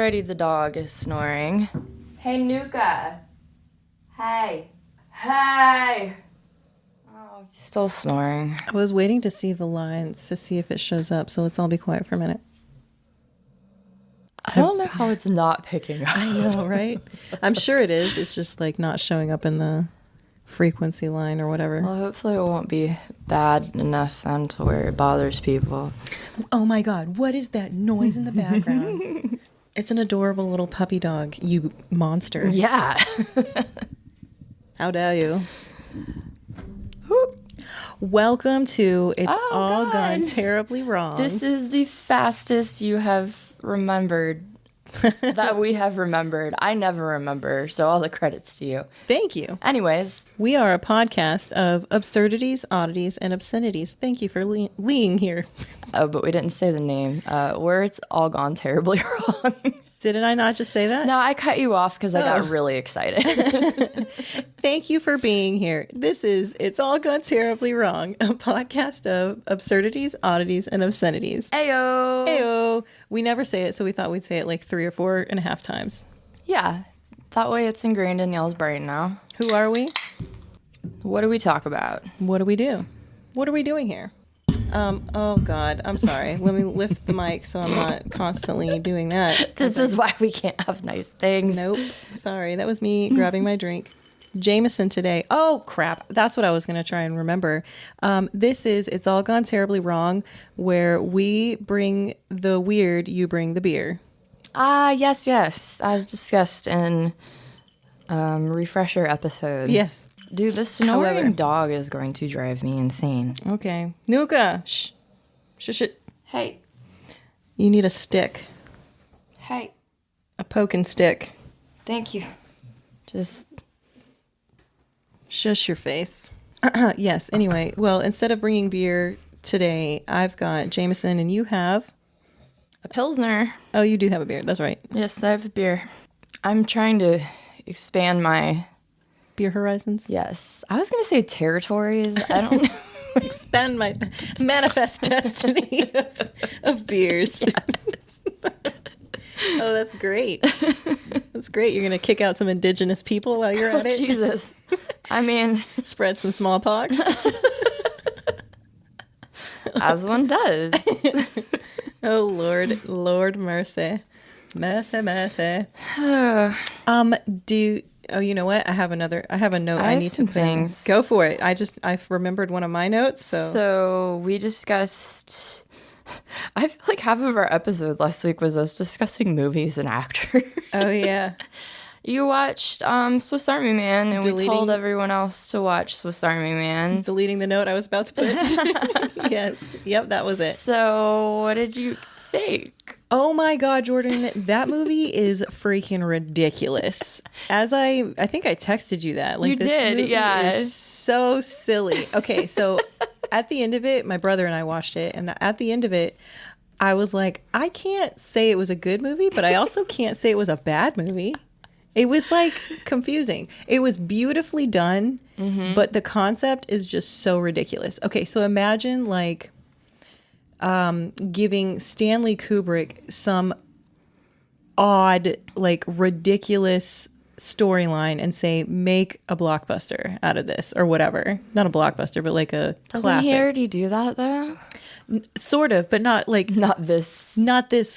Already the dog is snoring. Hey, Nuka. Hey. Hey. Oh, he's still snoring. I was waiting to see the lines to see if it shows up, so let's all be quiet for a minute. I don't know how it's not picking up. I know, right? I'm sure it is. It's just like not showing up in the frequency line or whatever. Well, hopefully it won't be bad enough then to where it bothers people. Oh my God, what is that noise in the background? It's an adorable little puppy dog, you monster. Yeah. How dare you? Whoop. Welcome to It's All Gone Terribly Wrong. This is the fastest you have remembered that we have remembered. I never remember, so all the credits to you. Thank you. Anyways. We are a podcast of absurdities, oddities, and obscenities. Thank you for being here. Oh, but we didn't say the name. Where It's All Gone Terribly Wrong. Didn't I not just say that? No, I cut you off because I got really excited. Thank you for being here. This is It's All Gone Terribly Wrong, a podcast of absurdities, oddities, and obscenities. Ayo! Ayo! We never say it, so we thought we'd say it like 3 or 4.5 times. Yeah, that way it's ingrained in y'all's brain now. Who are we? What do we talk about? What do we do? What are we doing here? Oh God, I'm sorry. Let me lift the mic so I'm not constantly doing that. This is why we can't have nice things. Nope. Sorry. That was me grabbing my drink. Jameson today. Oh, crap. That's what I was going to try and remember. This is It's All Gone Terribly Wrong, where we bring the weird, you bring the beer. Yes. As discussed in refresher episode. Yes. Dude, this snoring dog is going to drive me insane. Okay. Nuka. Shh. Shush it. Hey. You need a stick. Hey. A poking stick. Thank you. Just shush your face. Yes. Anyway, well, instead of bringing beer today, I've got Jameson and you have a Pilsner. Oh, you do have a beer. That's right. Yes, I have a beer. I'm trying to expand my beer horizons. Yes. I was going to say territories. I don't know. Expand my manifest destiny of beers. Yes. Oh, that's great. That's great. You're going to kick out some indigenous people while you're at it. Jesus. I mean, spread some smallpox. As one does. Oh, Lord mercy. Mercy. Oh, you know what? I have a note I need to things. Go for it. I remembered one of my notes. So we discussed, I feel like half of our episode last week was us discussing movies and actors. Oh, yeah. You watched Swiss Army Man, and we told everyone else to watch Swiss Army Man. Deleting the note I was about to put. Yes. Yep, that was it. So what did you think? Oh my God, Jordan, that movie is freaking ridiculous. As I think I texted you that. Like, you this did, movie yeah. is so silly. Okay, so at the end of it, my brother and I watched it, and at the end of it, I was like, I can't say it was a good movie, but I also can't say it was a bad movie. It was like confusing. It was beautifully done, but the concept is just so ridiculous. Okay, so imagine like giving Stanley Kubrick some odd, like ridiculous storyline and say, make a blockbuster out of this or whatever. Not a blockbuster, but like a classic. Doesn't he already do that though? Sort of, but not like not this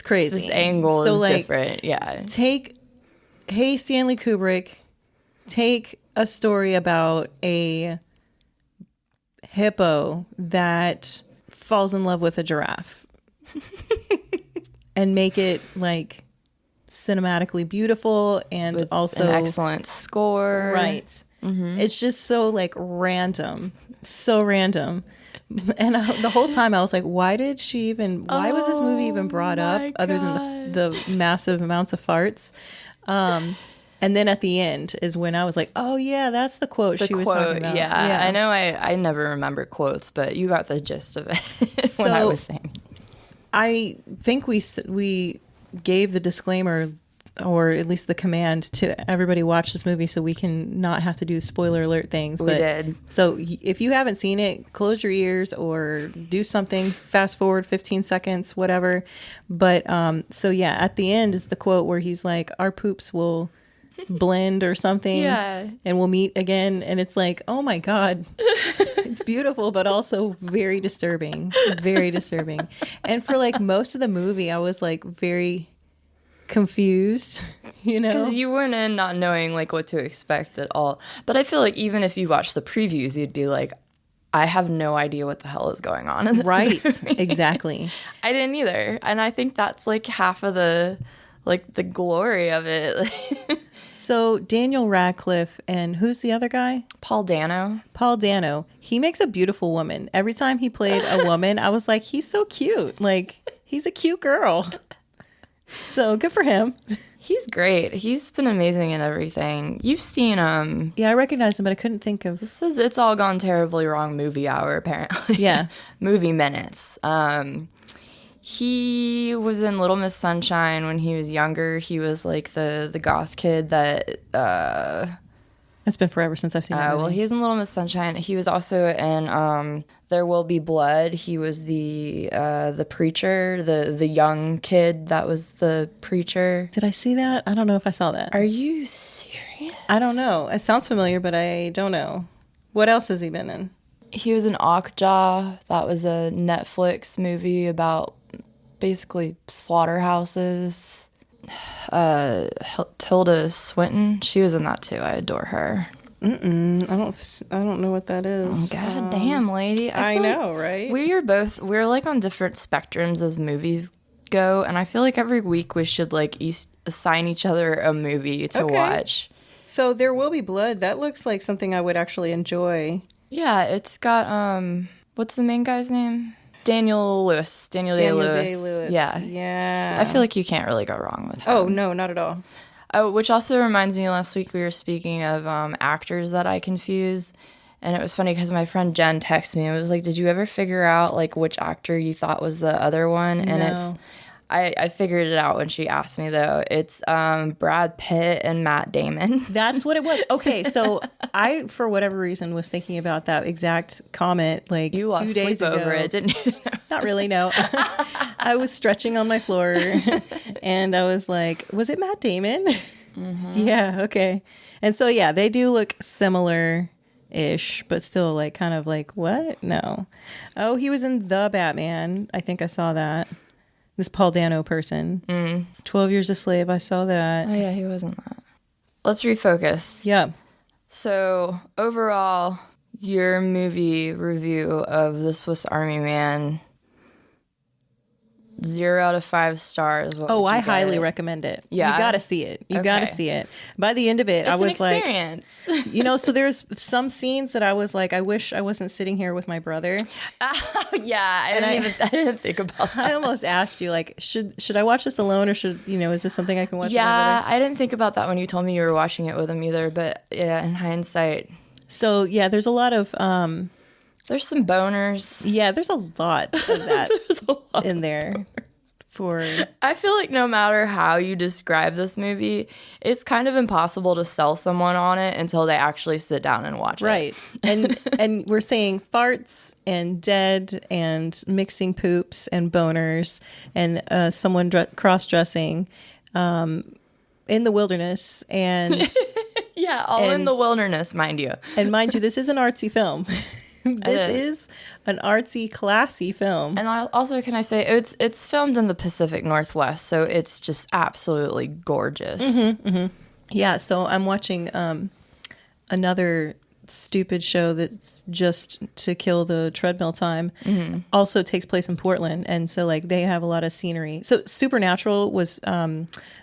crazy. This angle is like, different. Yeah. Hey, Stanley Kubrick, take a story about a hippo that falls in love with a giraffe and make it like cinematically beautiful and with also an excellent score. Right. Mm-hmm. It's just so like random. So random. And the whole time I was like, why was this movie even brought up other than the massive amounts of farts? And then at the end is when I was like, oh yeah, that's the quote she was talking about. Yeah. I know I never remember quotes, but you got the gist of it when I was saying. I think we gave the disclaimer or at least the command to everybody watch this movie so we can not have to do spoiler alert things. We did. So if you haven't seen it, close your ears or do something, fast forward 15 seconds, whatever. But so yeah, at the end is the quote where he's like, our poops will blend or something, Yeah, and we'll meet again. And it's like, oh my God, it's beautiful, but also very disturbing, very disturbing. And for like most of the movie, I was like very confused, you know, because you weren't in not knowing like what to expect at all. But I feel like even if you watched the previews, you'd be like, I have no idea what the hell is going on in this movie. Exactly. I didn't either, and I think that's like half of the glory of it. So Daniel Radcliffe and who's the other guy? Paul Dano. Paul Dano. He makes a beautiful woman. Every time he played a woman, I was like, he's so cute. Like, he's a cute girl. So good for him. He's great. He's been amazing in everything. You've seen Yeah, I recognized him, but I couldn't think of. This is It's All Gone Terribly Wrong movie hour, apparently. Yeah. Movie minutes. He was in Little Miss Sunshine when he was younger. He was like the goth kid that It's been forever since I've seen that movie. well, he was in Little Miss Sunshine. He was also in There Will Be Blood. He was the preacher, the young kid that was the preacher. Did I see that? I don't know if I saw that. Are you serious? I don't know. It sounds familiar, but I don't know. What else has he been in? He was in Okja. That was a Netflix movie about basically slaughterhouses. Tilda Swinton, she was in that too. I adore her. I don't know what that is. God damn, lady. I feel know, like right? we're like on different spectrums as movies go, and I feel like every week we should like assign each other a movie to watch. So There Will Be Blood. That looks like something I would actually enjoy. Yeah, it's got what's the main guy's name? Daniel Day-Lewis. Yeah. I feel like you can't really go wrong with him. Oh, no, not at all. Oh, which also reminds me, last week we were speaking of actors that I confuse. And it was funny because my friend Jen texted me and was like, did you ever figure out like which actor you thought was the other one? And No. I figured it out when she asked me, though. It's Brad Pitt and Matt Damon. That's what it was. Okay, so I, for whatever reason, was thinking about that exact comment like You 2 lost days sleep ago. over it, didn't you? Not really, no. I was stretching on my floor and I was like, was it Matt Damon? Mm-hmm. Yeah, okay. And so, yeah, they do look similar-ish, but still like kind of like, what? No. Oh, he was in The Batman. I think I saw that. This Paul Dano person. 12 Years a Slave. I saw that. Oh, yeah, he wasn't that. Let's refocus. Yeah. So, overall, your movie review of The Swiss Army Man, 0 out of 5 stars. What would I you highly get? recommend it. Yeah? You got to see it. You Okay. got to see it. By the end of it, It's I was an experience. like, so there's some scenes that I was like, I wish I wasn't sitting here with my brother. Yeah, I didn't think about that. I almost asked you, like, should I watch this alone or is this something I can watch with my Yeah, brother? I didn't think about that when you told me you were watching it with him either. But yeah, in hindsight, So, yeah, there's a lot of, there's some boners. yeah, there's a lot of that There's a lot in there. I feel like no matter how you describe this movie, it's kind of impossible to sell someone on it until they actually sit down and watch it. Right. And we're saying farts and dead and mixing poops and boners and someone cross-dressing in the wilderness. And Yeah, all in the wilderness, mind you. and mind you, this is an artsy film. This is an artsy, classy film. And also, can I say, it's filmed in the Pacific Northwest, so it's just absolutely gorgeous. Yeah, so I'm watching another stupid show that's just to kill the treadmill time. Also takes place in Portland, and so like they have a lot of scenery. So Supernatural was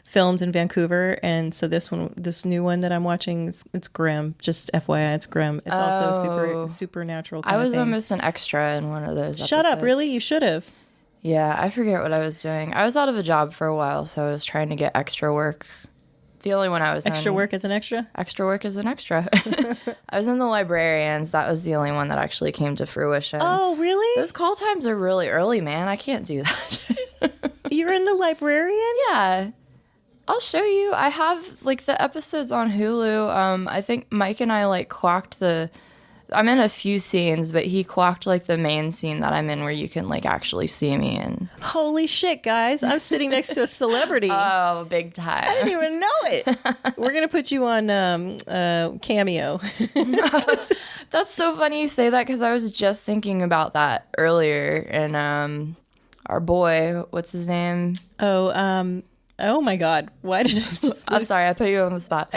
filmed in Vancouver, and so this new one that I'm watching, it's grim. Just FYI, it's grim. It's also supernatural. I was almost an extra in one of those Shut up! episodes. Really, you should have. Yeah, I forget what I was doing. I was out of a job for a while, so I was trying to get extra work. The only one I was Extra in, work as an extra. Extra work as an extra. I was in the Librarians. That was the only one that actually came to fruition. Oh, really? Those call times are really early, man. I can't do that. You're in the Librarian? Yeah. I'll show you. I have like the episodes on Hulu. I think Mike and I like clocked I'm in a few scenes, but he clocked like the main scene that I'm in where you can like actually see me. And Holy shit, guys. I'm sitting next to a celebrity. oh, big time. I didn't even know it. We're going to put you on Cameo. That's so funny you say that because I was just thinking about that earlier. And our boy, what's his name? Oh my God. Why did I just I'm sorry, I put you on the spot.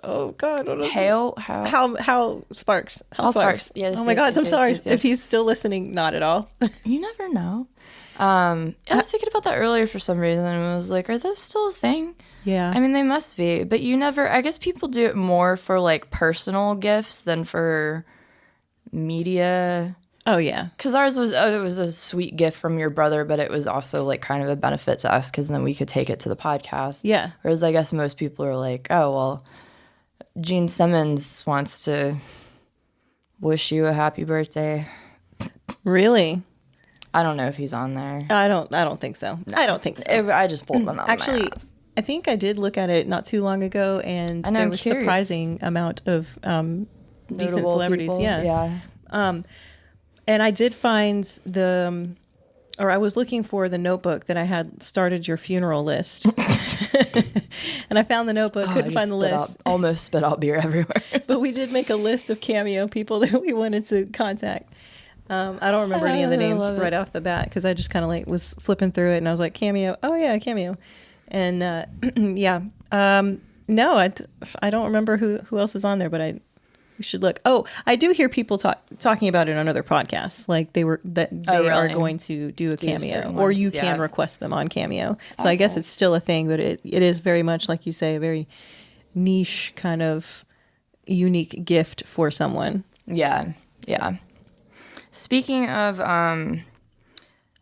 Oh God. What was How Sparks. Hal Sparks. Yes, oh my yes, God. yes, I'm yes, sorry yes, yes. if he's still listening. Not at all. You never know. I was thinking about that earlier for some reason and I was like, are those still a thing? Yeah. I mean, they must be, but you never, I guess people do it more for like personal gifts than for media. Oh yeah. Because ours was, it was a sweet gift from your brother, but it was also like kind of a benefit to us because then we could take it to the podcast. Yeah. Whereas I guess most people are like, oh, well, Gene Simmons wants to wish you a happy birthday. Really? I don't know if he's on there. I don't think so. No. I don't think so. I just pulled one out Actually, of my ass. I think I did look at it not too long ago, and I know, there I'm was curious. surprising amount of decent Notable celebrities. people. Yeah. Yeah. And I did find I was looking for the notebook that I had started your funeral list. And I found the notebook, couldn't find the list. Almost spit out beer everywhere. But we did make a list of Cameo people that we wanted to contact. I don't remember any of the names right off the bat because I just kind of like was flipping through it and I was like, Cameo. Oh yeah, Cameo. And yeah. No, I don't remember who else is on there, but we should look. Oh, I do hear people talking about it on other podcasts. Like they are going to do a Cameo, or you can request them on Cameo. So I guess it's still a thing, but it is very much like you say, a very niche kind of unique gift for someone. Yeah, yeah. Speaking of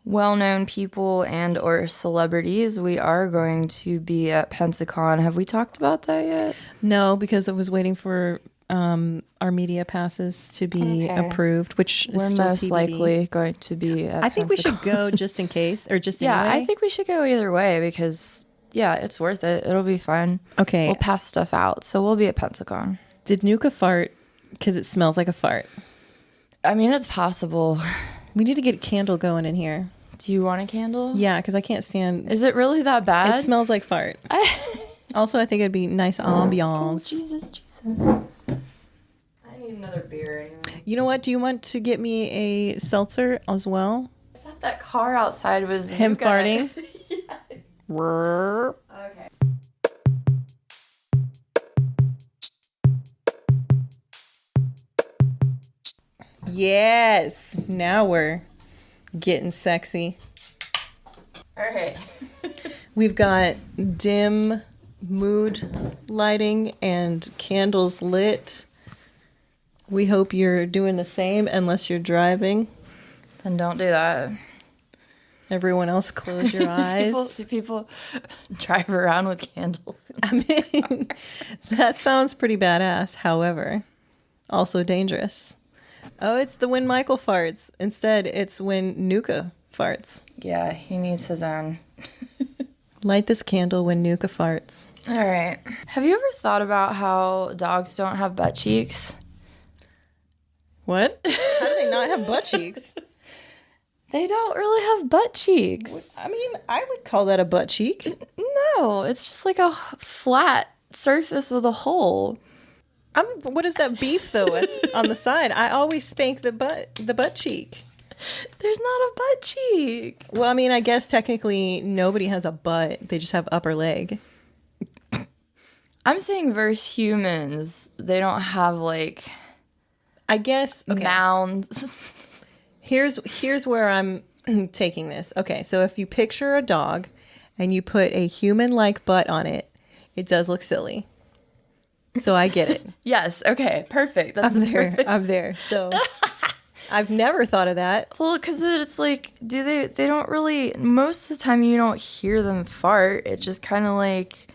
well-known people and or celebrities, we are going to be at Pensacon. Have we talked about that yet? No, because I was waiting for our media passes to be approved, which we're is still most TBD. Likely going to be at I think we Pensacon. should go just in case, or just yeah, anyway. I think we should go either way because, yeah, it's worth it. It'll be fun. Okay. We'll pass stuff out, so we'll be at Pensacon. Did Nuka fart? Because it smells like a fart. I mean, it's possible. We need to get a candle going in here. Do you want a candle? Yeah, because I can't stand... Is it really that bad? It smells like fart. Also, I think it'd be nice ambiance. Oh, Jesus. I need another beer anyway. You know what? Do you want to get me a seltzer as well? I thought that car outside was him farting. Yeah. Okay. Yes. Now we're getting sexy. All right. We've got dim mood lighting and candles lit. We hope you're doing the same unless you're driving. Then don't do that. Everyone else close your eyes. People drive around with candles. I mean, that sounds pretty badass. However, also dangerous. Oh, it's the when Michael farts. Instead, it's when Nuka farts. Yeah, he needs his own. Light this candle when Nuka farts. All right. Have you ever thought about how dogs don't have butt cheeks? What? How do they not have butt cheeks? They don't really have butt cheeks. I mean, I would call that a butt cheek. No, it's just like a flat surface with a hole. What is that beef though on the side? I always spank the butt cheek. There's not a butt cheek. Well, I mean, I guess technically nobody has a butt. They just have upper leg. I'm saying versus humans, they don't have like I guess mounds. Here's where I'm taking this. Okay, so if you picture a dog and you put a human-like butt on it, it does look silly. So I get it. Yes. Okay. Perfect. That's perfect. I'm there. So I've never thought of that. Well, because it's like, they don't really, most of the time you don't hear them fart. It just kind of like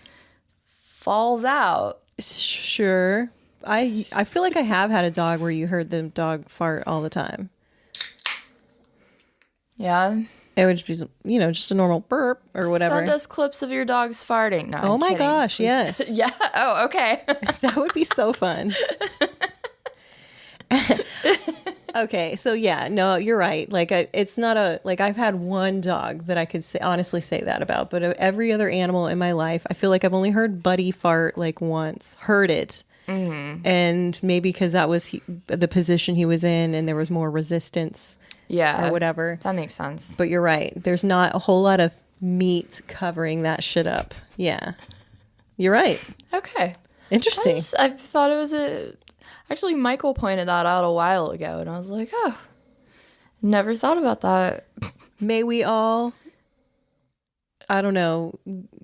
falls out. Sure. I feel like I have had a dog where you heard the dog fart all the time. Yeah. It would just be, just a normal burp or whatever. Send us clips of your dogs farting. No, Oh I'm my kidding. gosh, Please. yes. Yeah. Oh, okay. That would be so fun. Okay, so yeah, no, you're right. Like, it's not I've had one dog that I could honestly say that about, but every other animal in my life, I feel like I've only heard Buddy fart like once, heard it. Mm-hmm. And maybe because that was the position he was in and there was more resistance. Yeah. Or whatever. That makes sense. But you're right. There's not a whole lot of meat covering that shit up. Yeah. You're right. Okay. Interesting. I thought it was actually, Michael pointed that out a while ago, and I was like, oh, never thought about that. May we all, I don't know,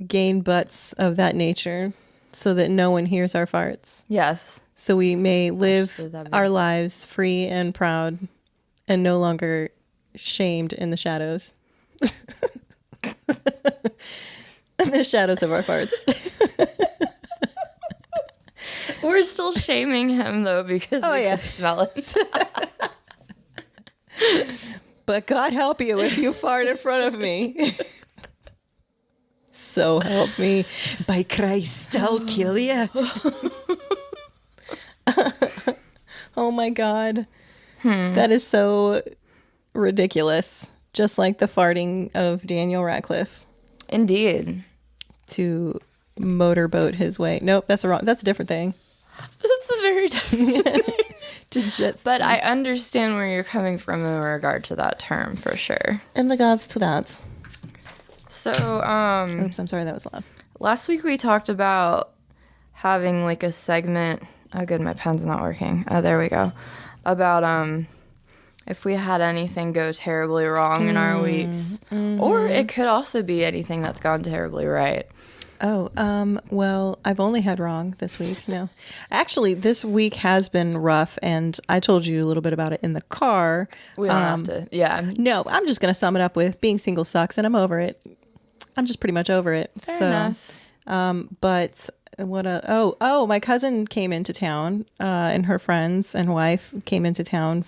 gain butts of that nature so that no one hears our farts. Yes. So we may live our lives free and proud and no longer shamed in the shadows. In the shadows of our farts. We're still shaming him, though, because we can smell it. But God help you if you fart in front of me. So help me. By Christ, I'll kill you. Oh my God. That is so ridiculous. Just like the farting of Daniel Radcliffe. Indeed. To motorboat his way. Nope, that's a different thing. That's a very different thing. But I understand where you're coming from in regard to that term, for sure. In regards to that. So, oops, I'm sorry, that was loud. Last week we talked about having like a segment. Oh, good, my pen's not working. Oh, there we go. About if we had anything go terribly wrong in our weeks. Mm-hmm. Or it could also be anything that's gone terribly right. Oh, well, I've only had wrong this week. No, actually, this week has been rough, and I told you a little bit about it in the car. We don't have to, yeah. No, I'm just going to sum it up with being single sucks, and I'm over it. I'm just pretty much over it. Fair enough. But my cousin came into town, and her friends and wife came into town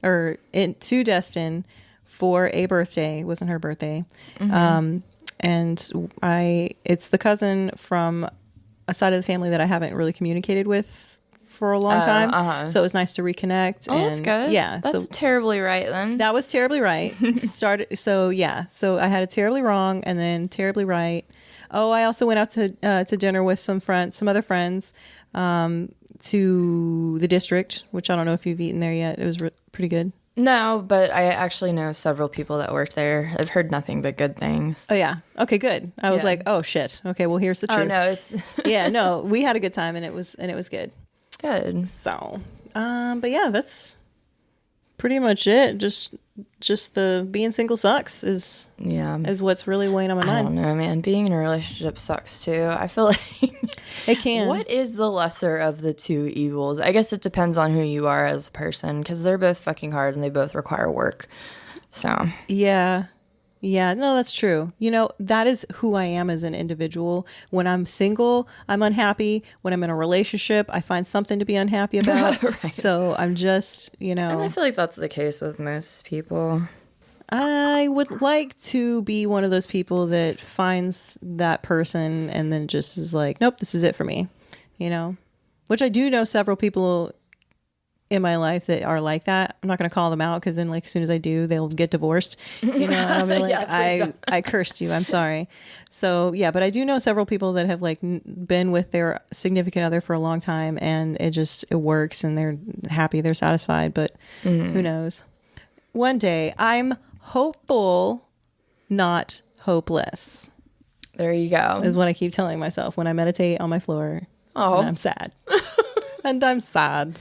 to Destin for a birthday. It wasn't her birthday. Mm-hmm. And it's the cousin from a side of the family that I haven't really communicated with for a long time. Uh-huh. So it was nice to reconnect. Oh, that's good. Yeah. That's terribly right then. That was terribly right. So I had a terribly wrong and then terribly right. Oh, I also went out to dinner with some other friends, to the district, which I don't know if you've eaten there yet. It was pretty good. No, but I actually know several people that work there. I've heard nothing but good things. Oh, yeah. Okay, good. I was like, oh, shit. Okay, well, here's the truth. Oh, no, it's... Yeah, no, we had a good time, and it was good. Good. So, but yeah, that's pretty much it. Just the being single sucks is what's really weighing on my mind. I don't know, man. Being in a relationship sucks, too. I feel like... It can. What is the lesser of the two evils? I guess it depends on who you are as a person, because they're both fucking hard and they both require work. So yeah, no, that's true. That is who I am as an individual. When I'm single, I'm unhappy. When I'm in a relationship, I find something to be unhappy about. Right. So I'm just, And I feel like that's the case with most people. I would like to be one of those people that finds that person and then just is like, nope, this is it for me, which I do know several people in my life that are like that. I'm not going to call them out because then as soon as I do, they'll get divorced, and I'll be like, I cursed you. I'm sorry. So yeah, but I do know several people that have been with their significant other for a long time and it works and they're happy, they're satisfied, but who knows? One day I'm hopeful, not hopeless. There you go. Is what I keep telling myself when I meditate on my floor. Oh. And I'm sad. And I'm sad.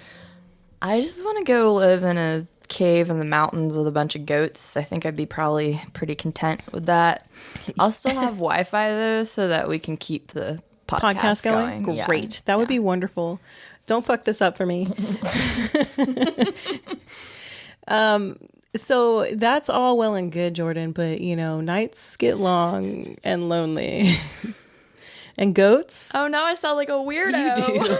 I just want to go live in a cave in the mountains with a bunch of goats. I think I'd be probably pretty content with that. I'll still have Wi-Fi though, so that we can keep the podcast going. Great. Yeah. That would be wonderful. Don't fuck this up for me. So that's all well and good, Jordan, but nights get long and lonely. And goats? Oh, now I sound like a weirdo. You do.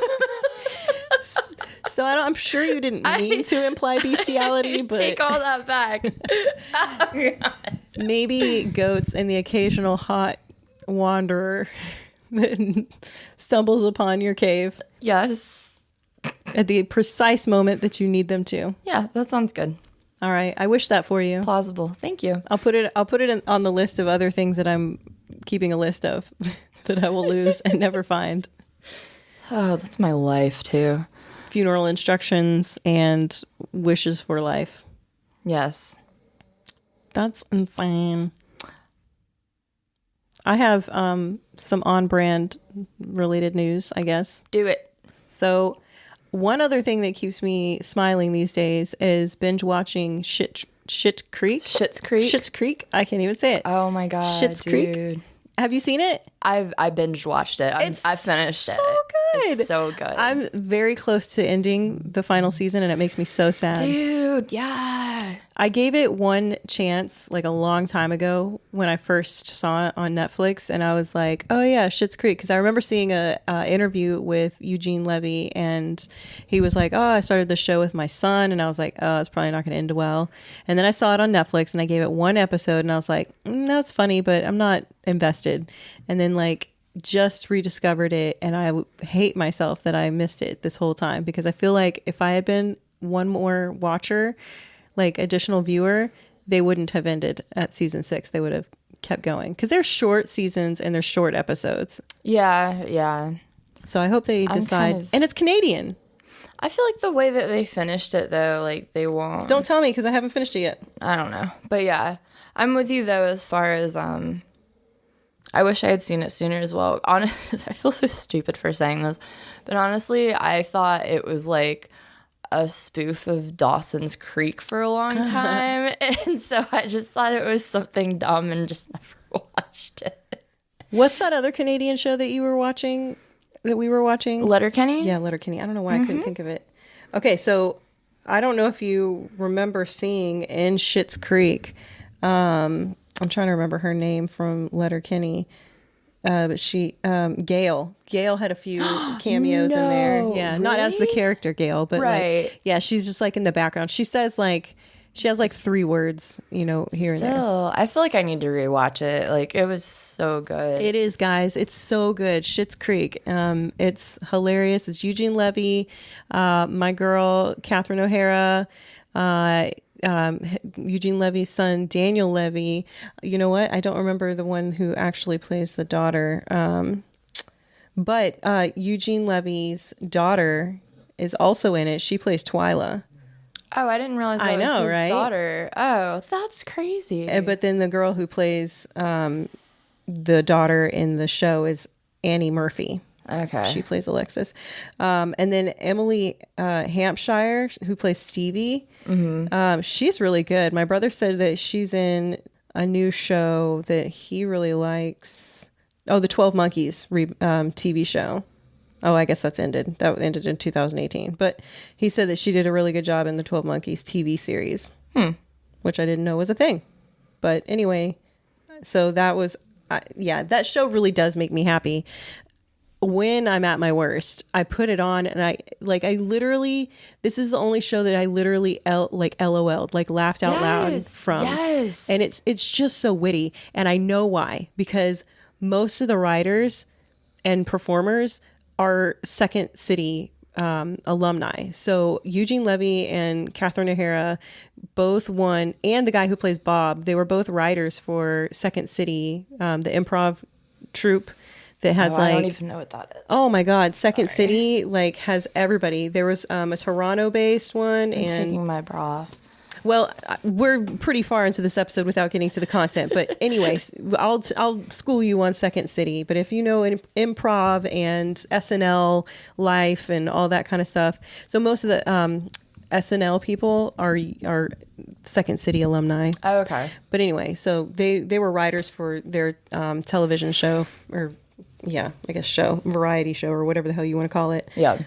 So I'm sure you didn't mean to imply bestiality, but take all that back. Oh, God. maybe goats and the occasional hot wanderer that stumbles upon your cave Yes. at the precise moment that you need them to. Yeah, that sounds good. All right. I wish that for you. Plausible. Thank you. I'll put it on the list of other things that I'm keeping a list of that I will lose and never find. Oh, that's my life too. Funeral instructions and wishes for life. Yes. That's insane. I have some on-brand related news, I guess. Do it. So one other thing that keeps me smiling these days is binge watching Shit Creek. Schitt's Creek. Schitt's Creek. I can't even say it. Oh my God. Schitt's dude. Creek. Have you seen it? I binge watched it. I finished it. So good. It's so good. I'm very close to ending the final season, and it makes me so sad. Dude, yeah. I gave it one chance like a long time ago when I first saw it on Netflix, and I was like, oh yeah, Schitt's Creek, because I remember seeing a interview with Eugene Levy, and he was like, oh, I started the show with my son, and I was like, oh, it's probably not going to end well. And then I saw it on Netflix, and I gave it one episode, and I was like, that's funny, but I'm not invested. And then like just rediscovered it, and I hate myself that I missed it this whole time, because I feel like if I had been one more watcher, like additional viewer, they wouldn't have ended at season 6. They would have kept going, because they're short seasons and they're short episodes. Yeah. So I hope they decide. And it's Canadian. I feel like the way that they finished it, though, like they won't. Don't tell me, because I haven't finished it yet. I don't know. But yeah, I'm with you, though, as far as I wish I had seen it sooner as well. Honestly, I feel so stupid for saying this, but honestly, I thought it was like a spoof of Dawson's Creek for a long time, and so I just thought it was something dumb and just never watched it. What's that other Canadian show that you were watching? That we were watching? Letterkenny? Yeah, Letterkenny. I don't know why I couldn't think of it. Okay, so I don't know if you remember seeing in Schitt's Creek. I'm trying to remember her name from Letterkenny. But she, Gail had a few cameos in there. Yeah. Really? Not as the character Gail, but Right. like, yeah, she's just like in the background. She says like, she has like 3 words, here and there. Still, I feel like I need to rewatch it. Like, it was so good. It is, guys. It's so good. Schitt's Creek. It's hilarious. It's Eugene Levy, my girl, Catherine O'Hara, Eugene Levy's son, Daniel Levy. You know what? I don't remember the one who actually plays the daughter. But Eugene Levy's daughter is also in it. She plays Twyla. Oh, I didn't realize that was his right? daughter. Oh, that's crazy. But then the girl who plays the daughter in the show is Annie Murphy. Okay. She plays Alexis. And then Emily Hampshire, who plays Stevie, she's really good. My brother said that she's in a new show that he really likes. Oh, the 12 Monkeys TV show. Oh, I guess that's ended. That ended in 2018. But he said that she did a really good job in the 12 Monkeys TV series, which I didn't know was a thing. But anyway, so that was, that show really does make me happy. When I'm at my worst, I put it on, and I literally, this is the only show that I literally LOL'd, like laughed out loud from. Yes. And it's just so witty. And I know why, because most of the writers and performers are Second City alumni. So Eugene Levy and Catherine O'Hara both won, and the guy who plays Bob, they were both writers for Second City, the improv troupe that has I don't even know what that is. Oh my God, Second City has everybody. There was a Toronto-based one, I'm taking my bra off. Well, we're pretty far into this episode without getting to the content, but anyways, I'll school you on Second City. But if you know improv and SNL life and all that kind of stuff, so most of the SNL people are Second City alumni. Oh, okay. But anyway, so they were writers for their television show, or I guess variety show, or whatever the hell you want to call it. Yeah.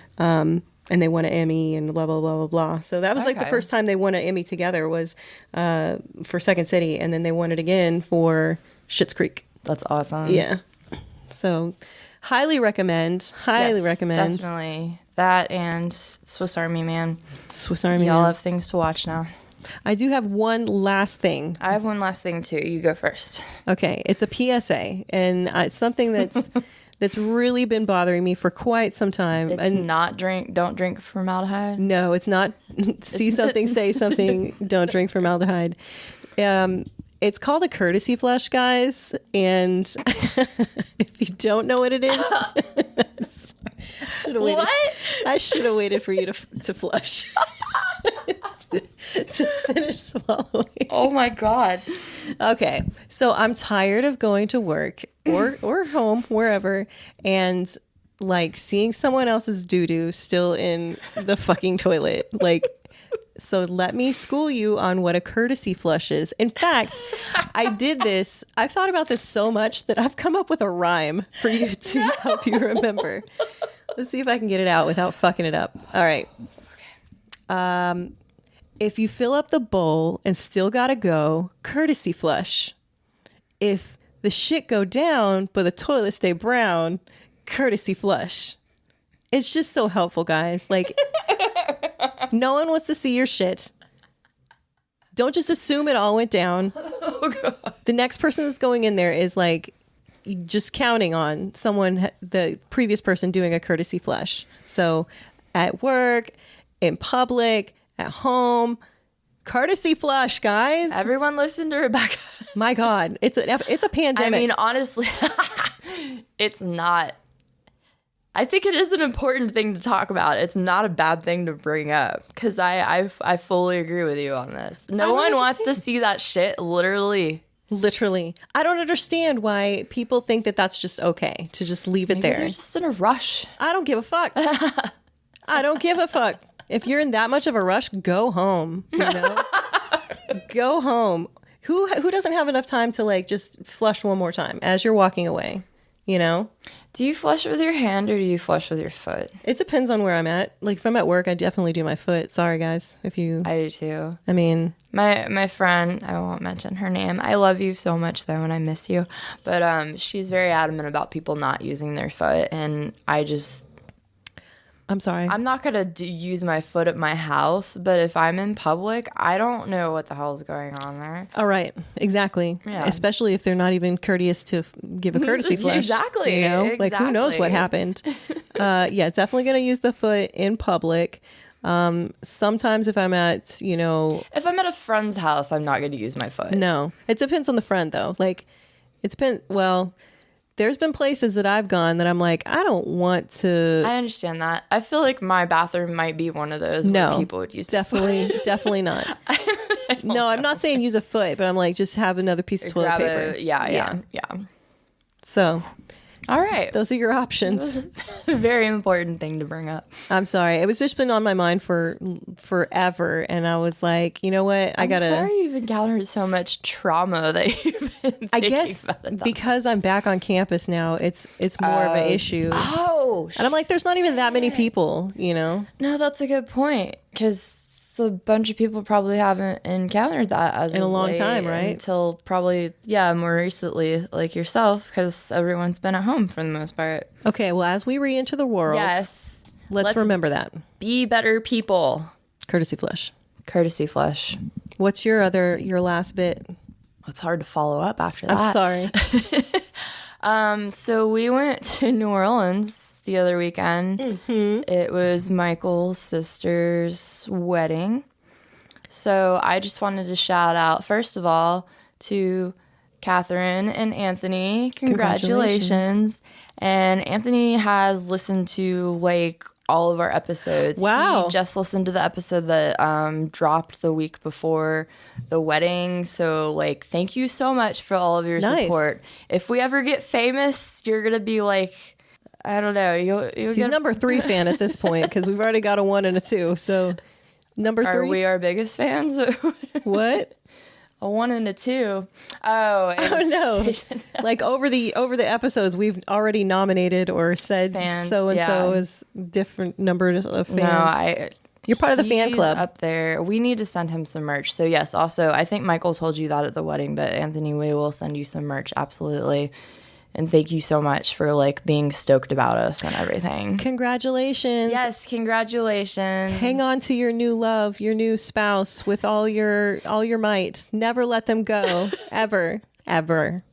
And they won an Emmy and blah, blah, blah, blah, blah. So that was like the first time they won an Emmy together was for Second City. And then they won it again for Schitt's Creek. That's awesome. Yeah. So highly recommend. Highly recommend. Definitely. That and Swiss Army Man. Swiss Army Y'all Man. have things to watch now. I do have one last thing. I have one last thing too. You go first. Okay, it's a PSA, and it's something that's really been bothering me for quite some time. It's And not don't drink formaldehyde. no, it's not. See something, say something. Don't drink formaldehyde. It's called a courtesy flush, guys. And if you don't know what it is, I should have waited for you to flush. to finish swallowing. Oh my God. Okay, so I'm tired of going to work or home, wherever, and like seeing someone else's doo-doo still in the fucking toilet. Like, so let me school you on what a courtesy flush is. In fact, I've thought about this so much that I've come up with a rhyme for you to help you remember. Let's see if I can get it out without fucking it up. All right. If you fill up the bowl and still gotta go, courtesy flush. If the shit go down, but the toilet stay brown, courtesy flush. It's just so helpful, guys. Like, no one wants to see your shit. Don't just assume it all went down. Oh God. The next person that's going in there is like just counting on someone, the previous person doing a courtesy flush. So at work, in public, at home, courtesy flush, guys. Everyone listen to Rebecca. My God, it's a pandemic. I mean, honestly, it's not. I think it is an important thing to talk about. It's not a bad thing to bring up because I fully agree with you on this. No one wants to see that shit, literally. Literally. I don't understand why people think that that's just okay to just leave it Maybe there. they're just in a rush. I don't give a fuck. I don't give a fuck. If you're in that much of a rush, go home. You know? Go home. Who doesn't have enough time to like just flush one more time as you're walking away? You know? Do you flush with your hand or do you flush with your foot? It depends on where I'm at. Like if I'm at work, I definitely do my foot. Sorry guys, I do too. I mean, my friend, I won't mention her name. I love you so much though, and I miss you. But she's very adamant about people not using their foot, and I'm sorry. I'm not gonna use my foot at my house, but if I'm in public, I don't know what the hell's going on there. All right, exactly. Yeah. Especially if they're not even courteous to give a courtesy flush. Exactly. You know, like who knows what happened. Yeah, definitely gonna use the foot in public. Sometimes if I'm at, if I'm at a friend's house, I'm not gonna use my foot. No, it depends on the friend though. Like there's been places that I've gone that I'm like, I don't want to. I understand that. I feel like my bathroom might be one of those where people would use definitely not. No, I'm not saying use a foot, but I'm like, just have another piece of toilet paper. Yeah. So, all right. those are your options. Very important thing to bring up. I'm sorry. It was just been on my mind for forever. And I was like, you know what? I'm sorry you've encountered so much trauma that you've been I guess because I'm back on campus now, it's more of an issue. Oh. And I'm like, there's not even that many people, you know? No, that's a good point. Because a bunch of people probably haven't encountered that as in a long time, right? Until probably, more recently, like yourself, because everyone's been at home for the most part. Okay, well, as we re-enter the world, yes, let's remember that. Be better people. Courtesy flush. Courtesy flush. What's your last bit? It's hard to follow up after that. I'm sorry. So we went to New Orleans the other weekend. Mm-hmm. It was Michael's sister's wedding. So I just wanted to shout out, first of all, to Catherine and Anthony. Congratulations. And Anthony has listened to like all of our episodes. Wow. He just listened to the episode that dropped the week before the wedding. So like, thank you so much for all of your support. If we ever get famous, you're going to be like, I don't know. He's number 3 fan at this point because we've already got a 1 and a 2. So number 3. Are we our biggest fans? What? A 1 and a 2. Oh no! Like over the episodes, we've already nominated or said so and so is different numbers of fans. No, you're part of the fan club up there. We need to send him some merch. So yes, also I think Michael told you that at the wedding, but Anthony, we will send you some merch. Absolutely. And thank you so much for like being stoked about us and everything. Congratulations. Yes, congratulations. Hang on to your new love, your new spouse with all your might. Never let them go. Ever. Ever.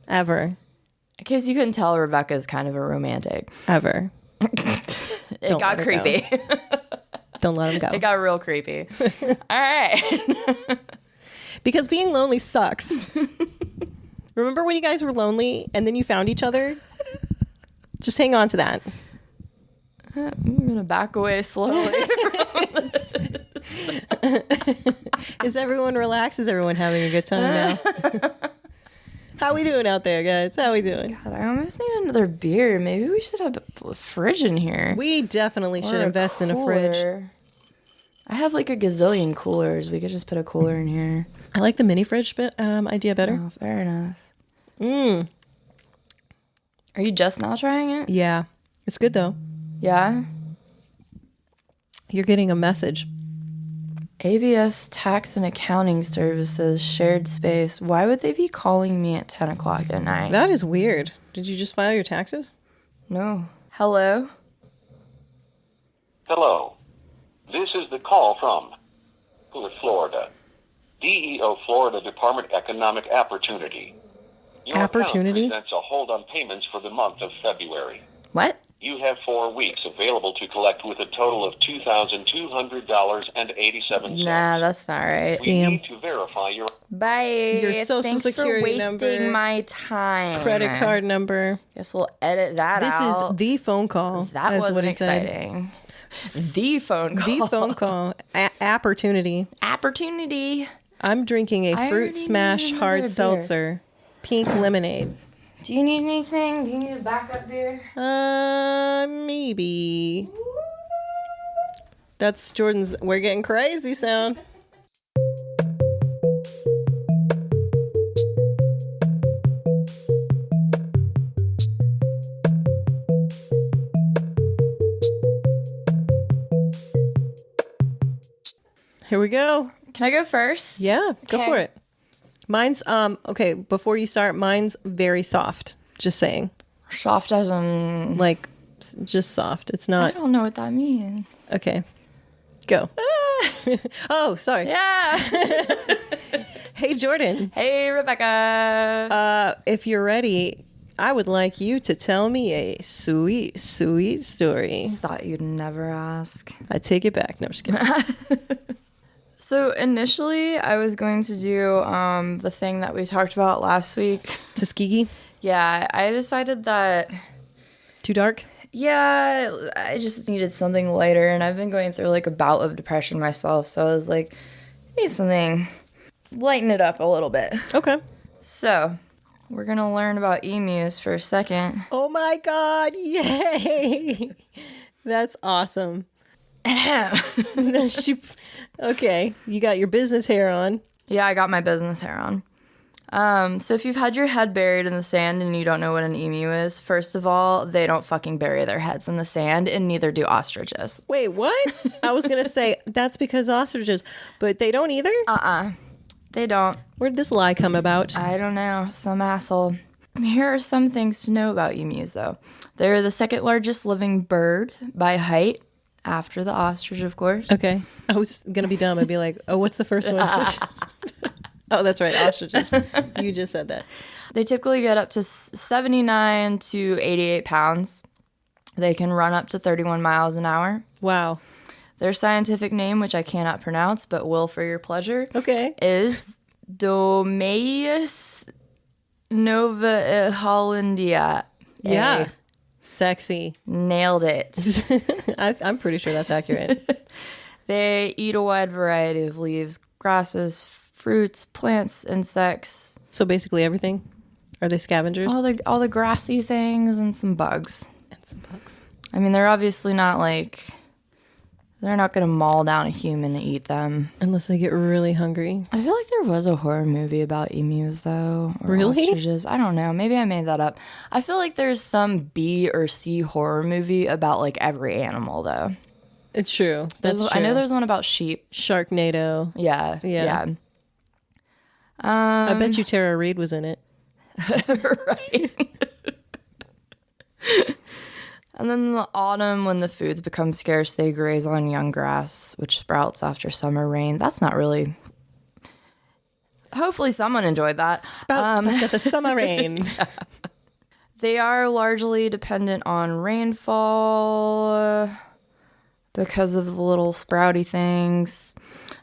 Ever. In case you couldn't tell, Rebecca's kind of a romantic. Ever. It got creepy. Don't let them go. It got real creepy. All right. Because being lonely sucks. Remember when you guys were lonely and then you found each other? Just hang on to that. I'm going to back away slowly. Is everyone relaxed? Is everyone having a good time now? How we doing out there, guys? How we doing? God, I almost need another beer. Maybe we should have a fridge in here. We definitely should invest in a cooler. fridge. I have like a gazillion coolers. We could just put a cooler in here. I like the mini fridge idea better. Oh, fair enough. Are you just now trying it? Yeah. It's good, though. Yeah? You're getting a message. ABS Tax and Accounting Services, shared space. Why would they be calling me at 10 o'clock at night? That is weird. Did you just file your taxes? No. Hello? Hello. This is the call from Florida. DEO Florida Department Economic Opportunity. Your Opportunity? account presents a hold on payments for the month of February. What? You have 4 weeks available to collect with a total of $2,200.87. Nah, that's not right. We need to verify your Bye. Your social Thanks security for wasting number, my time. credit card number. Guess we'll edit that This out. is the phone call. That is what wasn't he said. exciting. The phone call. The phone call. Opportunity. Opportunity. I'm drinking a I fruit already smash needed hard another beer. seltzer. Pink lemonade. Do you need anything? Do you need a backup beer? Maybe. That's Jordan's "We're Getting Crazy" sound. Here we go. Can I go first? Yeah, go Okay. for it. Mine's okay, before you start, mine's very soft. Just saying. Soft as in... Like just soft. It's I not don't know what that means. okay. Go. Oh, sorry. Yeah. Hey Jordan. Hey, Rebecca. If you're ready, I would like you to tell me a sweet, sweet story. Thought you'd never ask. I take it back. No, I'm just kidding. So initially, I was going to do the thing that we talked about last week. Tuskegee? Yeah, I decided that, Too dark? yeah, I just needed something lighter, and I've been going through like a bout of depression myself, so I was like, I need something, lighten it up a little bit. Okay. So, we're going to learn about emus for a second. Oh my God. Yay. That's awesome. Okay. You got your business hair on. Yeah, I got my business hair on. So if you've had your head buried in the sand and you don't know what an emu is, first of all, they don't fucking bury their heads in the sand, and neither do ostriches. Wait, what? I was going to say that's because ostriches, but they don't either? They don't. Where'd this lie come about? I don't know. Some asshole. Here are some things to know about emus, though. They're the second largest living bird by height, after the ostrich, of course. Okay. I was going to be dumb and be like, oh, what's the first one? Oh, that's right. Ostriches. You just said that. They typically get up to 79 to 88 pounds. They can run up to 31 miles an hour. Wow. Their scientific name, which I cannot pronounce, but will for your pleasure, Okay. is Domaeus nova hollandia. Yeah. Sexy. Nailed it. I'm pretty sure that's accurate. They eat a wide variety of leaves, grasses, fruits, plants, insects. So basically everything? Are they scavengers? All the grassy things and some bugs. And some bugs. I mean, they're obviously not like... They're not going to maul down a human and eat them. Unless they get really hungry. I feel like there was a horror movie about emus, though. Or Really? ostriches. I don't know. Maybe I made that up. I feel like there's some B or C horror movie about, like, every animal, though. It's true. That's true. I know there's one about sheep. Sharknado. Yeah. Yeah. I bet you Tara Reid was in it. Right. And then in the autumn, when the foods become scarce, they graze on young grass, which sprouts after summer rain. That's not really... Hopefully someone enjoyed that. Sprouts after the summer rain. They are largely dependent on rainfall because of the little sprouty things.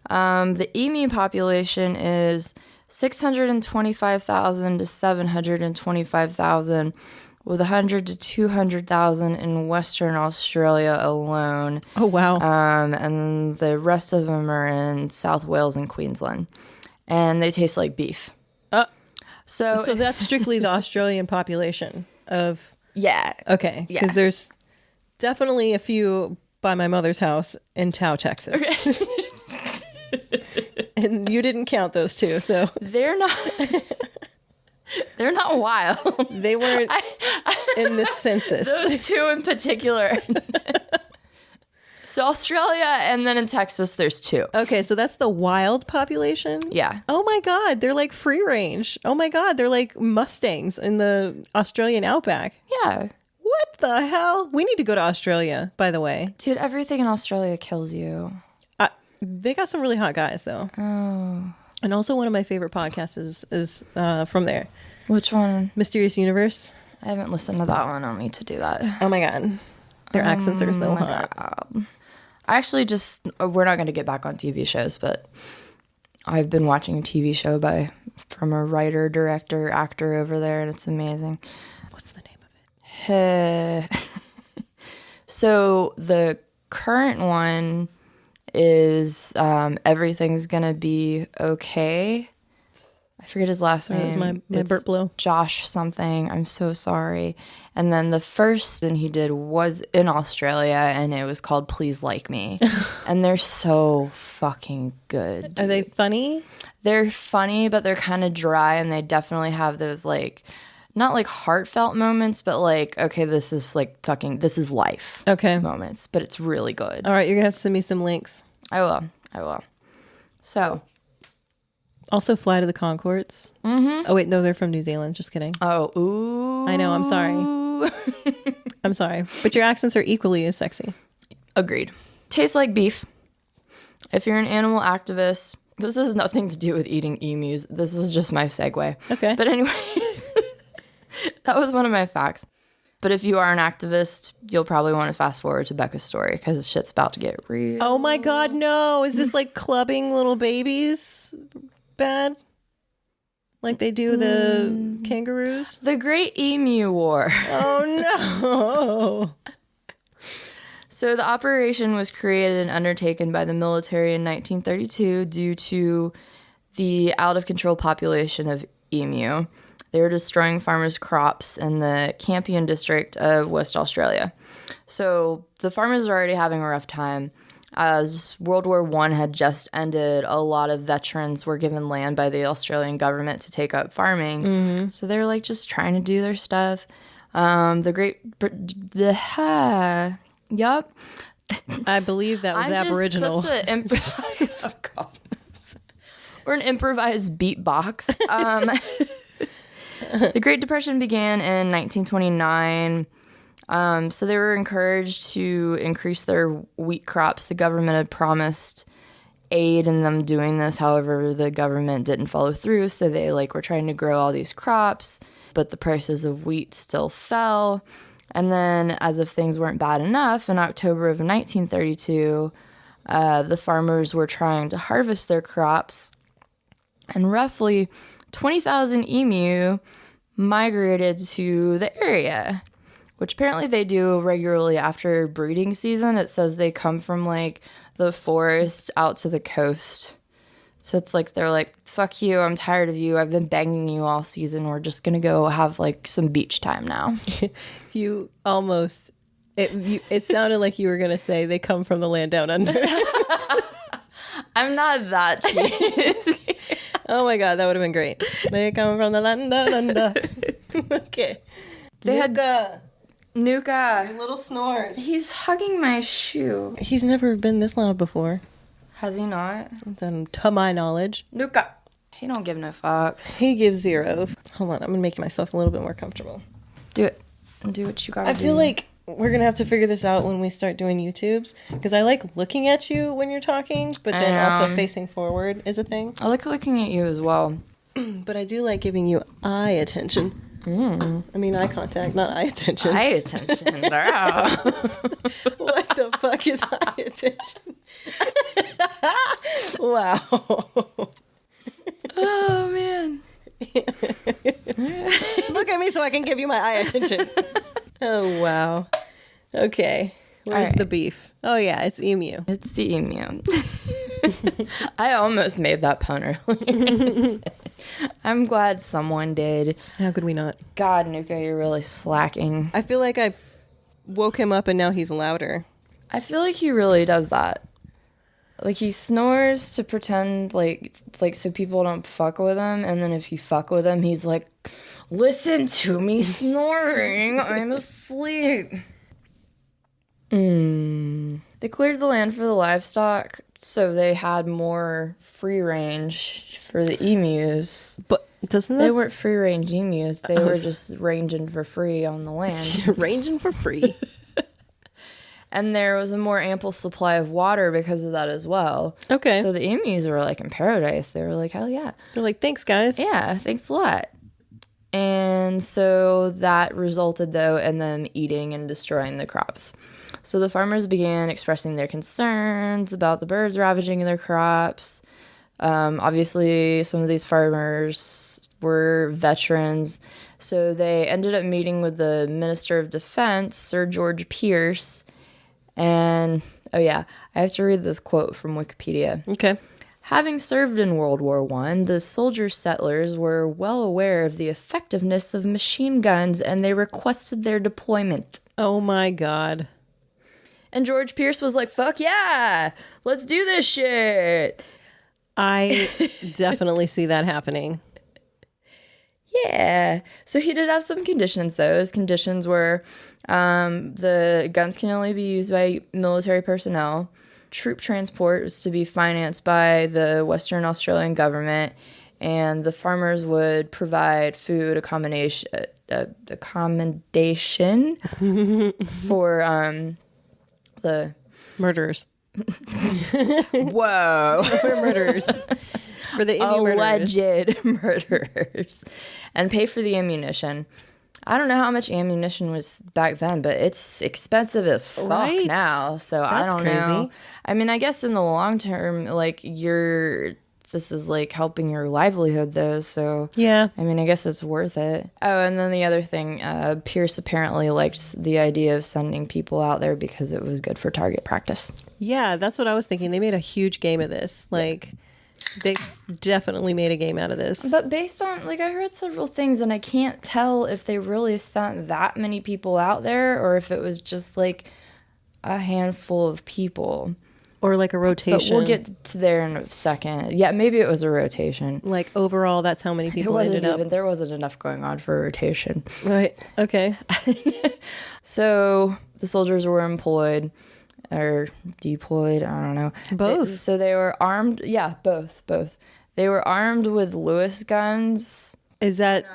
The emu population is 625,000 to 725,000, with 100 to 200,000 in Western Australia alone. Oh, wow. And the rest of them are in South Wales and Queensland. And they taste like beef. So that's strictly the Australian population of... Yeah. Okay. Because there's definitely a few by my mother's house in Tao, Texas. And you didn't count those two, so... They're not wild. They weren't in the census. Those two in particular. So Australia, and then in Texas, there's two. Okay, so that's the wild population? Yeah. Oh my God, they're like free range. Oh my God, they're like Mustangs in the Australian outback. Yeah. What the hell? We need to go to Australia, by the way. Dude, everything in Australia kills you. They got some really hot guys, though. Oh. And also one of my favorite podcasts is from there. Which one? Mysterious Universe. I haven't listened to that one. I'll need to do that. Oh my God. Their accents are so hot. God. I actually we're not going to get back on TV shows, but I've been watching a TV show from a writer, director, actor over there, and it's amazing. What's the name of it? So the current one is Everything's Gonna Be Okay. I forget his last name. It was my Burt Blow. Josh something. I'm so sorry. And then the first thing he did was in Australia, and it was called Please Like Me. And they're so fucking good. Dude. Are they funny? They're funny, but they're kind of dry, and they definitely have those, like, not like heartfelt moments, but like, okay, this is life. Okay. Moments, but it's really good. All right, you're going to have to send me some links. I will. So. Also, Fly to the Conchords. Mm-hmm. Oh, wait, no, they're from New Zealand. Just kidding. Oh, ooh. I know, I'm sorry. I'm sorry. But your accents are equally as sexy. Agreed. Tastes like beef. If you're an animal activist, this has nothing to do with eating emus. This was just my segue. Okay. But anyway, that was one of my facts. But if you are an activist, you'll probably want to fast forward to Becca's story because shit's about to get real. Oh my God, no. Is this like clubbing little babies bad? Like they do the kangaroos? The Great Emu War. Oh no. So the operation was created and undertaken by the military in 1932 due to the out-of-control population of emu. They were destroying farmers' crops in the Campion district of West Australia. So the farmers were already having a rough time. As World War I had just ended, a lot of veterans were given land by the Australian government to take up farming. Mm-hmm. So they were like just trying to do their stuff. Yup. I believe that was Aboriginal. Oh, God. Or an improvised beatbox. The Great Depression began in 1929. So they were encouraged to increase their wheat crops. The government had promised aid in them doing this. However, the government didn't follow through. So they were trying to grow all these crops, but the prices of wheat still fell. And then, as if things weren't bad enough, in October of 1932, the farmers were trying to harvest their crops, and roughly 20,000 emu migrated to the area, which apparently they do regularly after breeding season. It says they come from the forest out to the coast. So it's they're like, fuck you, I'm tired of you. I've been begging you all season. We're just going to go have some beach time now. You almost, it sounded like you were going to say they come from the land down under. I'm not that cheesy. Oh my God, that would have been great. They come from the land down under. Okay. They Nuka. Little snores. He's hugging my shoe. He's never been this loud before. Has he not? Then, to my knowledge. Nuka. He don't give no fucks. He gives zero. Hold on, I'm going to make myself a little bit more comfortable. Do it. and do what you gotta I do. feel like we're going to have to figure this out when we start doing YouTubes. Because I like looking at you when you're talking, but then also facing forward is a thing. I like looking at you as well. But I do like giving you eye attention. I mean, eye contact, not eye attention. Eye attention. Wow. What the fuck is eye attention? Wow. Oh, man. Look at me so I can give you my eye attention. Oh, wow. Okay. Where's the beef? Oh, yeah, it's emu. It's the emu. I almost made that pun earlier. I'm glad someone did. How could we not? God, Nuka, you're really slacking. I feel like I woke him up and now he's louder. I feel like he really does that. Like, he snores to pretend like so people don't fuck with him, and then if you fuck with him, he's like, listen to me snoring, I'm asleep. They cleared the land for the livestock, so they had more free range for the emus. But doesn't They that... weren't free range emus, they were just ranging for free on the land. Ranging for free. And there was a more ample supply of water because of that as well. Okay. So the emus were like in paradise. They were like, hell yeah. They're like, thanks, guys. Yeah, thanks a lot. And so that resulted, though, in them eating and destroying the crops. So the farmers began expressing their concerns about the birds ravaging their crops. Obviously, some of these farmers were veterans. So they ended up meeting with the Minister of Defense, Sir George Pierce. And, oh yeah, I have to read this quote from Wikipedia. Okay. Having served in World War I, the soldier settlers were well aware of the effectiveness of machine guns, and they requested their deployment. Oh my God. And George Pierce was like, fuck yeah, let's do this shit. I definitely see that happening. Yeah. So he did have some conditions, though. His conditions were the guns can only be used by military personnel. Troop transport was to be financed by the Western Australian government, and the farmers would provide food accommodation for the Murderers. whoa We're murderers. For the emu murderers. alleged murderers, and pay for the ammunition. I don't know how much ammunition was back then, but it's expensive as fuck Right? now. So I That's don't crazy. know. I mean, I guess in the long term, like this is like helping your livelihood though. So Yeah. I mean, I guess it's worth it. Oh, and then the other thing, Pierce apparently liked the idea of sending people out there because it was good for target practice. Yeah, that's what I was thinking. They made a huge game of this. Like, they definitely made a game out of this. But based on, like, I heard several things, and I can't tell if they really sent that many people out there or if it was just, like, a handful of people. Or like a But rotation. we'll get to there in a second. Yeah, maybe it was a rotation. Like, overall, that's how many people ended up. There wasn't enough going on for a rotation. Right. Okay. So the soldiers were employed or deployed, I don't know. Both. So they were armed. Yeah, both. They were armed with Lewis guns. Is that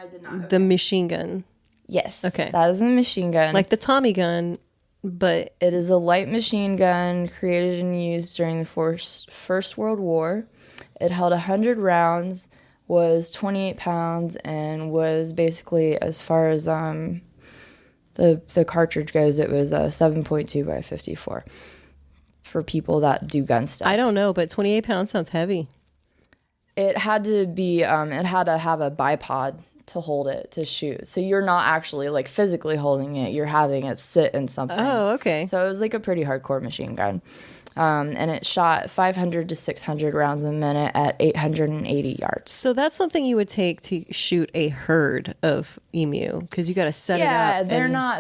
the machine gun? Yes. Okay. That is a machine gun. Like the Tommy gun, but... It is a light machine gun created and used during the First World War. It held 100 rounds, was 28 pounds, and was basically, as far as the cartridge goes, it was 7.2 by 54 for people that do gun stuff. I don't know, but 28 pounds sounds heavy. It had to be, it had to have a bipod to hold it to shoot. So you're not actually like physically holding it, you're having it sit in something. Oh, okay. So it was like a pretty hardcore machine gun. And it shot 500 to 600 rounds a minute at 880 yards. So that's something you would take to shoot a herd of emu, because you got to set it up. Yeah,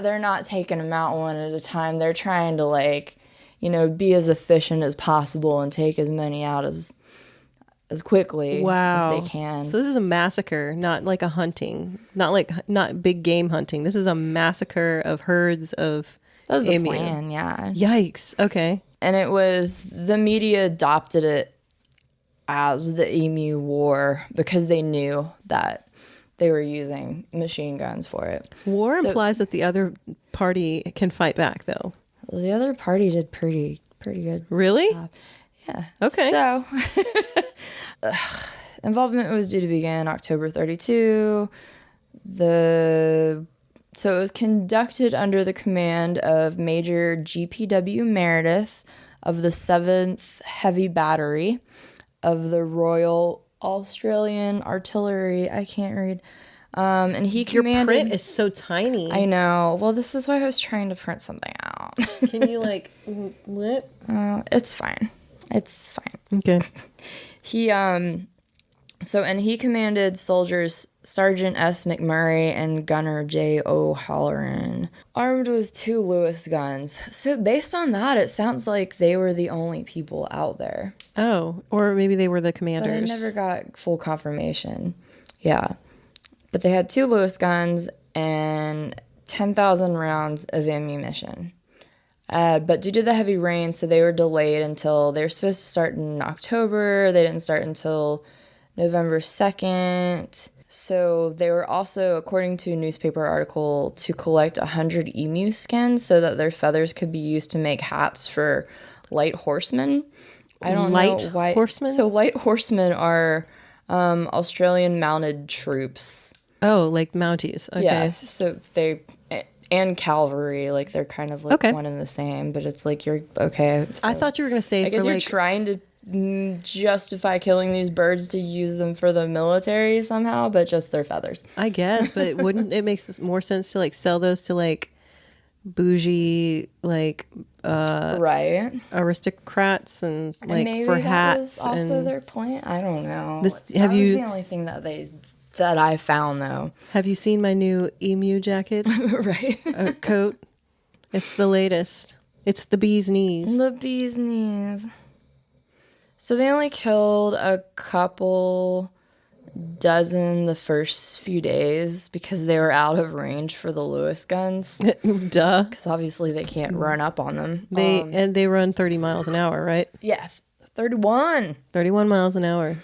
they're not taking them out one at a time. They're trying to, like, you know, be as efficient as possible and take as many out as quickly as they can. So this is a massacre, not like a hunting, not big game hunting. This is a massacre of herds of That was the emu. plan, yeah. Yikes. Okay. And it was, the media adopted it as the Emu War because they knew that they were using machine guns for it. War So- implies that the other party can fight back, though. The other party did pretty good. Really? Yeah. Okay. So involvement was due to begin October 32. So it was conducted under the command of Major GPW Meredith of the 7th Heavy Battery of the Royal Australian Artillery. I can't read. And he Your commanded... print is so tiny. I know. Well, this is why I was trying to print something out. Can you, like, what? It's fine. It's fine. Okay. He he commanded soldiers Sergeant S. McMurray and Gunner J. O'Halloran, armed with 2 Lewis guns. So based on that, it sounds like they were the only people out there. Oh, or maybe they were the But I commanders. never got full confirmation. Yeah. But they had 2 Lewis guns and 10,000 rounds of ammunition. But due to the heavy rain, so they were delayed until they were supposed to start in October. They didn't start until November 2nd. So they were also, according to a newspaper article, to collect 100 emu skins so that their feathers could be used to make hats for light horsemen. I don't know why. Horsemen? So light horsemen are Australian mounted troops. Oh, like Mounties. Okay. Yeah, so and cavalry, like they're kind of like Okay. one and the same, but it's like you're okay. So I thought you were going to say I guess for you're like... trying to justify killing these birds to use them for the military somehow, but just their feathers. I guess, but wouldn't it make more sense to like sell those to like bougie like Right. aristocrats and And like maybe for that hats was also and their plan. I don't know. This- That have was you- the only thing that I found though. have you seen my new emu jacket Right. coat? It's the latest. It's the bee's knees. The bee's knees. So they only killed a couple dozen the first few days because they were out of range for the Lewis guns. Duh. Because obviously they can't run up on them. They run 30 miles an hour, right? Yeah, 31. 31 miles an hour.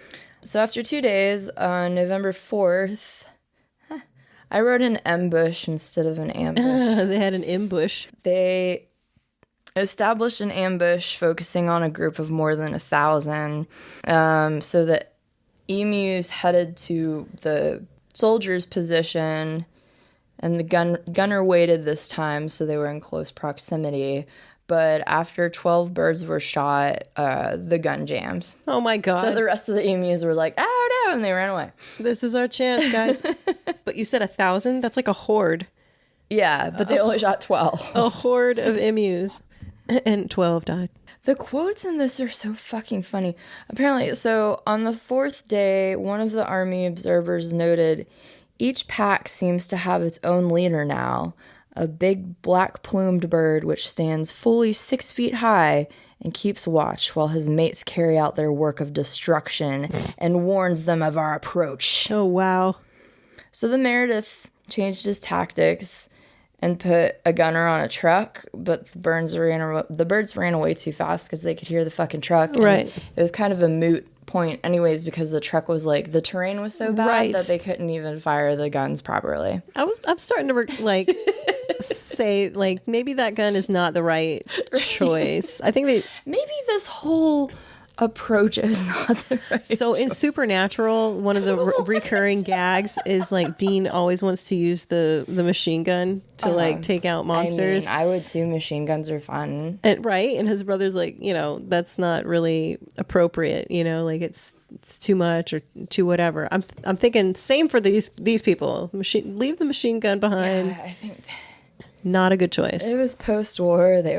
So after 2 days, on November 4th, I wrote an ambush instead of an ambush. They had an ambush. They established an ambush focusing on a group of more than 1,000. So the emus headed to the soldiers' position, and the gunner waited this time, so they were in close proximity. But after 12 birds were shot, the gun jammed. Oh my God. So the rest of the emus were like, oh no, and they ran away. This is our chance, guys. But you said 1,000? That's like a horde. Yeah, but they only shot 12. A horde of emus. And 12 died. The quotes in this are so fucking funny. Apparently, so on the 4th day, one of the army observers noted, each pack seems to have its own leader now, a big black plumed bird which stands fully 6 feet high and keeps watch while his mates carry out their work of destruction and warns them of our approach. Oh, wow. So the Meredith changed his tactics and put a gunner on a truck, but the birds ran away too fast because they could hear the fucking truck. And Right. it was kind of a moot point anyways because the truck was like, the terrain was so bad Right. that they couldn't even fire the guns properly. I'm starting to say like maybe that gun is not the right choice. I think Maybe this whole approach is not the right so in Supernatural, one of the recurring gags is like Dean always wants to use the machine gun to like take out monsters. I would assume machine guns are fun. And his brother's like, that's not really appropriate, like it's too much or too whatever. I'm thinking same for these people. Leave the machine gun behind. I think Not a good choice. it was post-war. They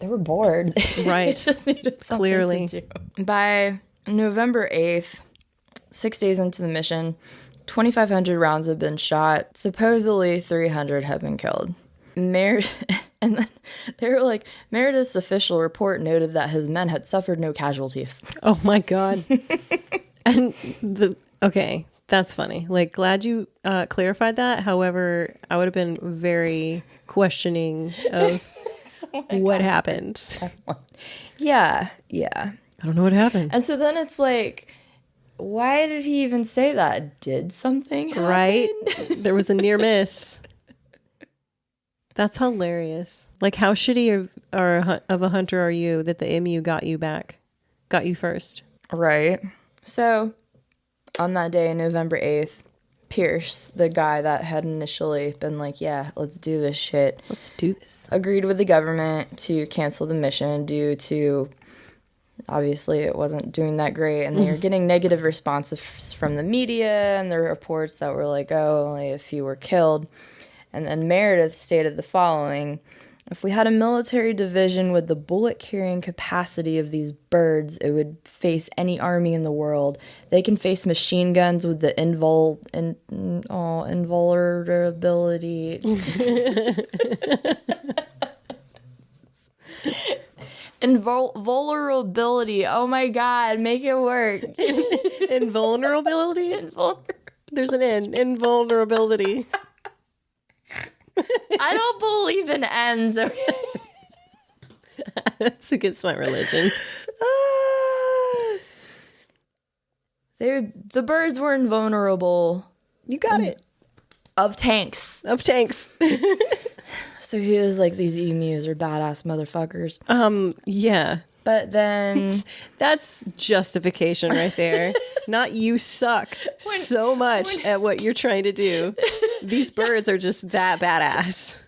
were bored. Right. They just needed something Clearly. to do. By November 8th, 6 days into the mission, 2,500 rounds have been shot. Supposedly 300 have been killed. And then they were like, Meredith's official report noted that his men had suffered no casualties. Oh my God. And okay, that's funny. Like, glad you clarified that. However, I would have been very questioning of what happened. Yeah. I don't know what happened. And so then it's like, Why did he even say that? Did something happen? Right? There was a near miss. That's hilarious. Like, how shitty of a hunter are you that the emu got you first? Right. So, on that day, November 8th, Pierce, the guy that had initially been like, yeah, let's do this shit. Let's do this. Agreed with the government to cancel the mission due to, obviously, it wasn't doing that great. And they were getting negative responses from the media and the reports that were like, oh, only a few were killed. And then Meredith stated the following: if we had a military division with the bullet-carrying capacity of these birds, it would face any army in the world. They can face machine guns with the invulnerability. Vulnerability. Oh my God, make it work. Invulnerability? There's an N. Invulnerability. I don't believe in ends, okay? That's against my religion. The birds were invulnerable. You got it. Of tanks. So he was like, these emus are badass motherfuckers. Yeah. But then... That's justification right there. Not you suck so much at what you're trying to do. These birds are just that badass.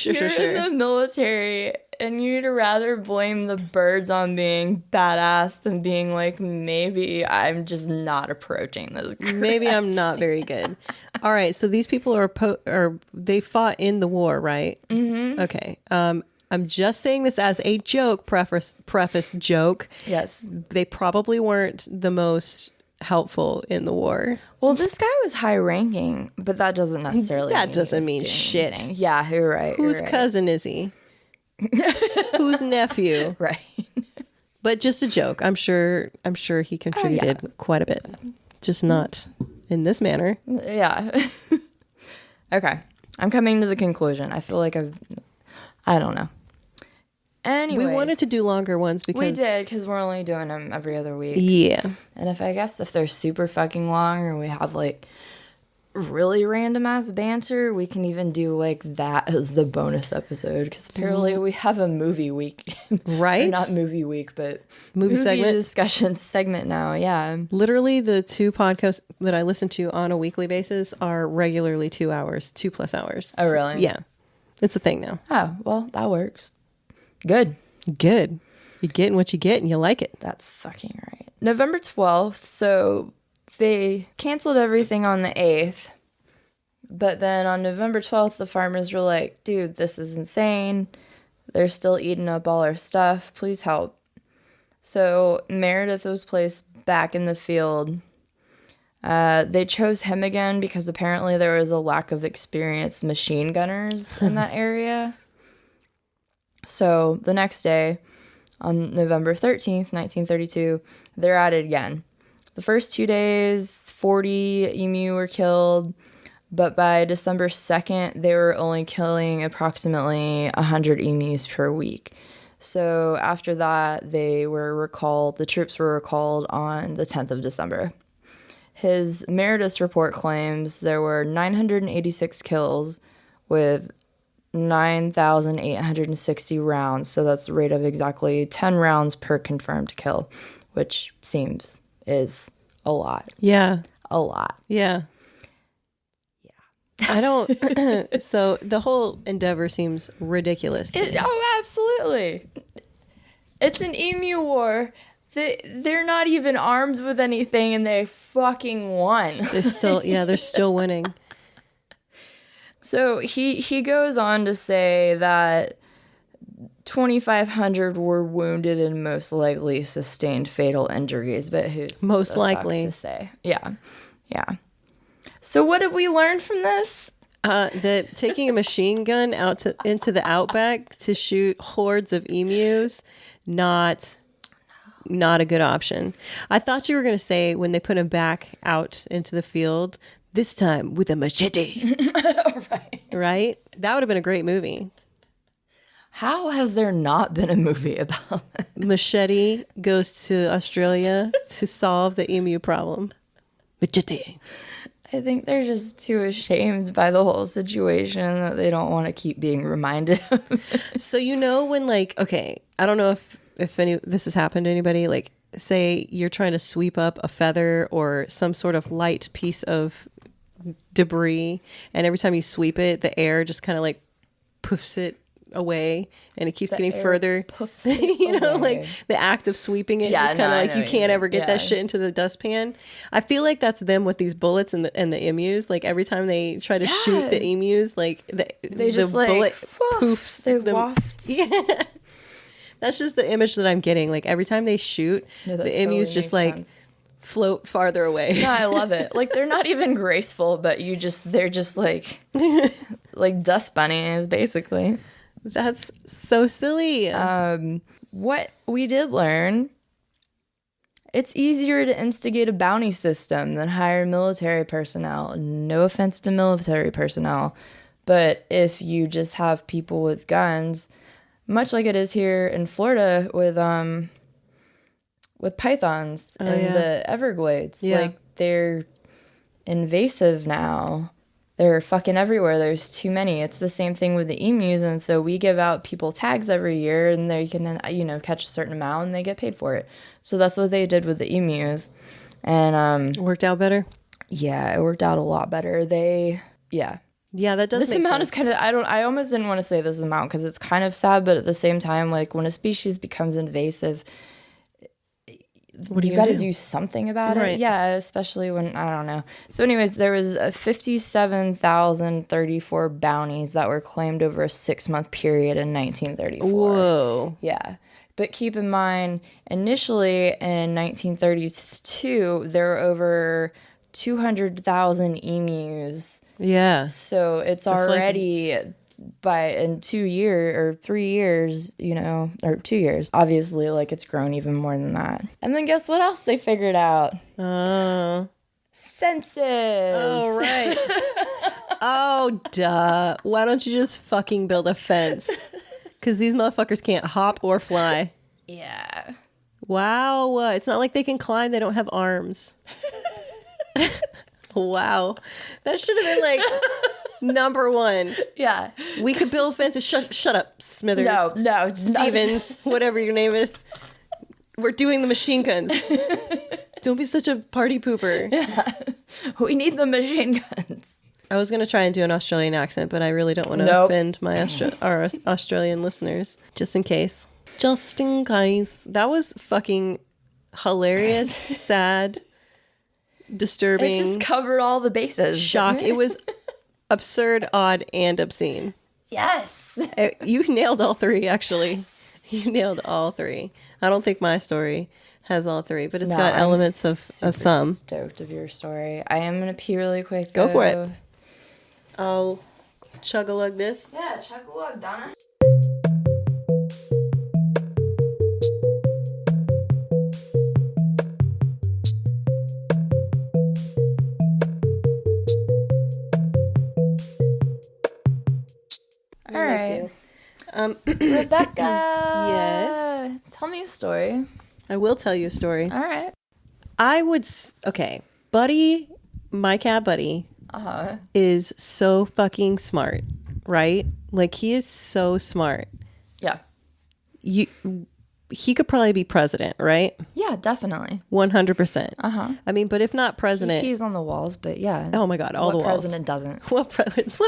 You're in the military, and you'd rather blame the birds on being badass than being like, maybe I'm just not approaching this. Maybe I'm not very good. All right, so these people they fought in the war, right? Mm-hmm. Okay. I'm just saying this as a joke, preface joke. Yes. They probably weren't the most helpful in the war. Well, this guy was high ranking, but that doesn't necessarily mean shit. Anything. Yeah, you're right. Whose cousin is he? Whose nephew? Right. But just a joke. I'm sure he contributed quite a bit. Just not in this manner. Yeah. Okay. I'm coming to the conclusion. I feel like I don't know. Anyways, we wanted to do longer ones because... We did, because we're only doing them every other week. Yeah. And if they're super fucking long or we have, like, really random-ass banter, we can even do, like, that as the bonus episode, because apparently we have a movie week. Right? Not movie week, but movie segment? Discussion segment now, yeah. Literally, the 2 podcasts that I listen to on a weekly basis are regularly 2 hours, 2+ hours. Oh, really? So, yeah. It's a thing now. Oh, well, that works. Good. You're getting what you get and you like it. That's fucking right. November 12th, so they canceled everything on the 8th. But then on November 12th, the farmers were like, dude, this is insane. They're still eating up all our stuff. Please help. So Meredith was placed back in the field. They chose him again because apparently there was a lack of experienced machine gunners in that area. So the next day, on November 13th, 1932, they're at it again. The first 2 days, 40 emu were killed, but by December 2nd, they were only killing approximately 100 emus per week. So after that, the troops were recalled on the 10th of December. Meredith's report claims there were 986 kills with 9,860 rounds. So that's a rate of exactly 10 rounds per confirmed kill, which is a lot. Yeah. A lot. Yeah. Yeah. I don't... So the whole endeavor seems ridiculous to me. Oh, absolutely. It's an emu war. They're not even armed with anything, and they fucking won. They're still winning. So he goes on to say that 2,500 were wounded and most likely sustained fatal injuries, but who's most likely to say? Yeah. So what did we learn from this? That taking a machine gun into the outback to shoot hordes of emus, not a good option. I thought you were going to say when they put him back out into the field, this time with a machete. Right. Right? That would have been a great movie. How has there not been a movie about it? Machete goes to Australia to solve the emu problem. Machete. I think they're just too ashamed by the whole situation that they don't want to keep being reminded of it. So when okay, I don't know if any this has happened to anybody, like say you're trying to sweep up a feather or some sort of light piece of debris, and every time you sweep it, the air just kind of like poofs it away, and it keeps getting further. Like the act of sweeping it, just kind of like you can't ever get that shit into the dustpan. I feel like that's them with these bullets and the emus. Like every time they try to shoot the emus, like they just the bullet poofs. They them. waft. Yeah, that's just the image that I'm getting. Like every time they shoot, the emus just like float farther away. No, I love it. Like they're not even graceful, but they're just like like dust bunnies, basically. That's so silly. What we did learn, it's easier to instigate a bounty system than hire military personnel. No offense to military personnel, but if you just have people with guns, much like it is here in Florida with pythons in the Everglades, like they're invasive now. They're fucking everywhere. There's too many. It's the same thing with the emus, and so we give out people tags every year, and they can, catch a certain amount, and they get paid for it. So that's what they did with the emus, and worked out better. Yeah, it worked out a lot better. Yeah, that does. This amount is kind of. I almost didn't want to say this amount because it's kind of sad, but at the same time, like when a species becomes invasive, you got to do something about it. Yeah, especially when, I don't know. So anyways, there was 57,034 bounties that were claimed over a 6-month period in 1934. Whoa. Yeah. But keep in mind, initially in 1932, there were over 200,000 emus. Yeah. So it's already... in 2 years or 3 years, or 2 years, obviously, like it's grown even more than that. And then guess what else they figured out? Fences. Oh, right. Oh, duh. Why don't you just fucking build a fence? Because these motherfuckers can't hop or fly. Yeah. Wow. It's not like they can climb. They don't have arms. Wow. That should have been like... Number one. Yeah. We could build fences. Shut up, Smithers. No. Stevens, whatever your name is. We're doing the machine guns. Don't be such a party pooper. Yeah. We need the machine guns. I was going to try and do an Australian accent, but I really don't want to offend my our Australian listeners. Just in case. Just in case. That was fucking hilarious, sad, disturbing. It just covered all the bases. Shock. It was... absurd, odd, and obscene. Yes. You nailed all three, actually. Yes. You nailed all three. I don't think my story has all three, but it's got elements of some. I'm stoked of your story. I am going to pee really quick. Go for it. I'll chug-a-lug this. Yeah, chug-a-lug, Donna. All right. Rebecca. Yes. Tell me a story. I will tell you a story. All right. Okay. Buddy, my cat Buddy, is so fucking smart, right? Like he is so smart. Yeah. He could probably be president, right? Yeah, definitely. 100%. I mean, but if not president... He pees on the walls, but yeah. Oh my God, all the walls. What president doesn't? What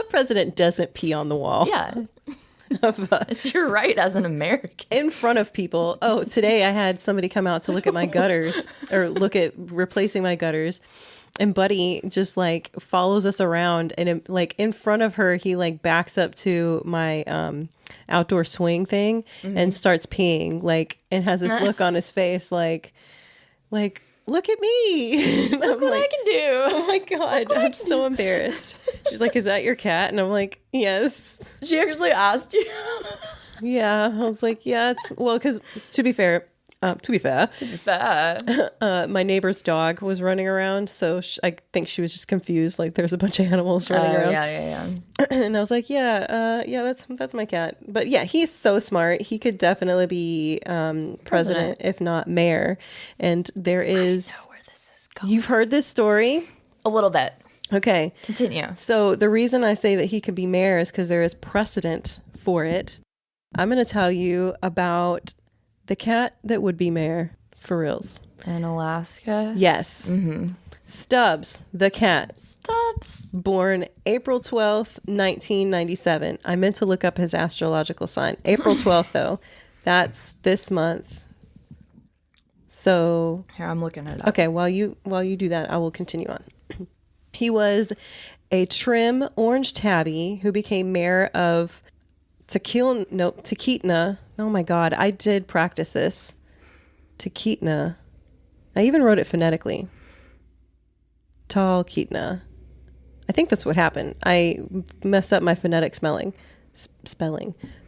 president doesn't pee on the wall? Yeah. It's your right as an American. In front of people. Oh, today I had somebody come out to look at my gutters or look at replacing my gutters. And Buddy just like follows us around and like in front of her, he like backs up to my outdoor swing thing and starts peeing like and has this look on his face like look at me. Look what I can do. Oh my God. I'm so embarrassed. She's like, is that your cat? And I'm like, yes. She actually asked you. Yeah. I was like, yeah, it's well, because to be fair, To be fair, my neighbor's dog was running around, so I think she was just confused. Like there's a bunch of animals running around. Yeah. And I was like, yeah, that's my cat. But yeah, he's so smart. He could definitely be president, if not mayor. And there is. I know where this is going. You've heard this story? A little bit. Okay. Continue. So the reason I say that he could be mayor is because there is precedent for it. I'm going to tell you about the cat that would be mayor, for reals. In Alaska? Yes. Mm-hmm. Stubbs, the cat. Stubbs. Born April 12th, 1997. I meant to look up his astrological sign. April 12th, though. That's this month. So. Here, I'm looking it up. Okay, while you do that, I will continue on. He was a trim orange tabby who became mayor of Talkeetna. Oh my God, I did practice this. Talkeetna. I even wrote it phonetically. Talkeetna. I think that's what happened. I messed up my phonetic spelling.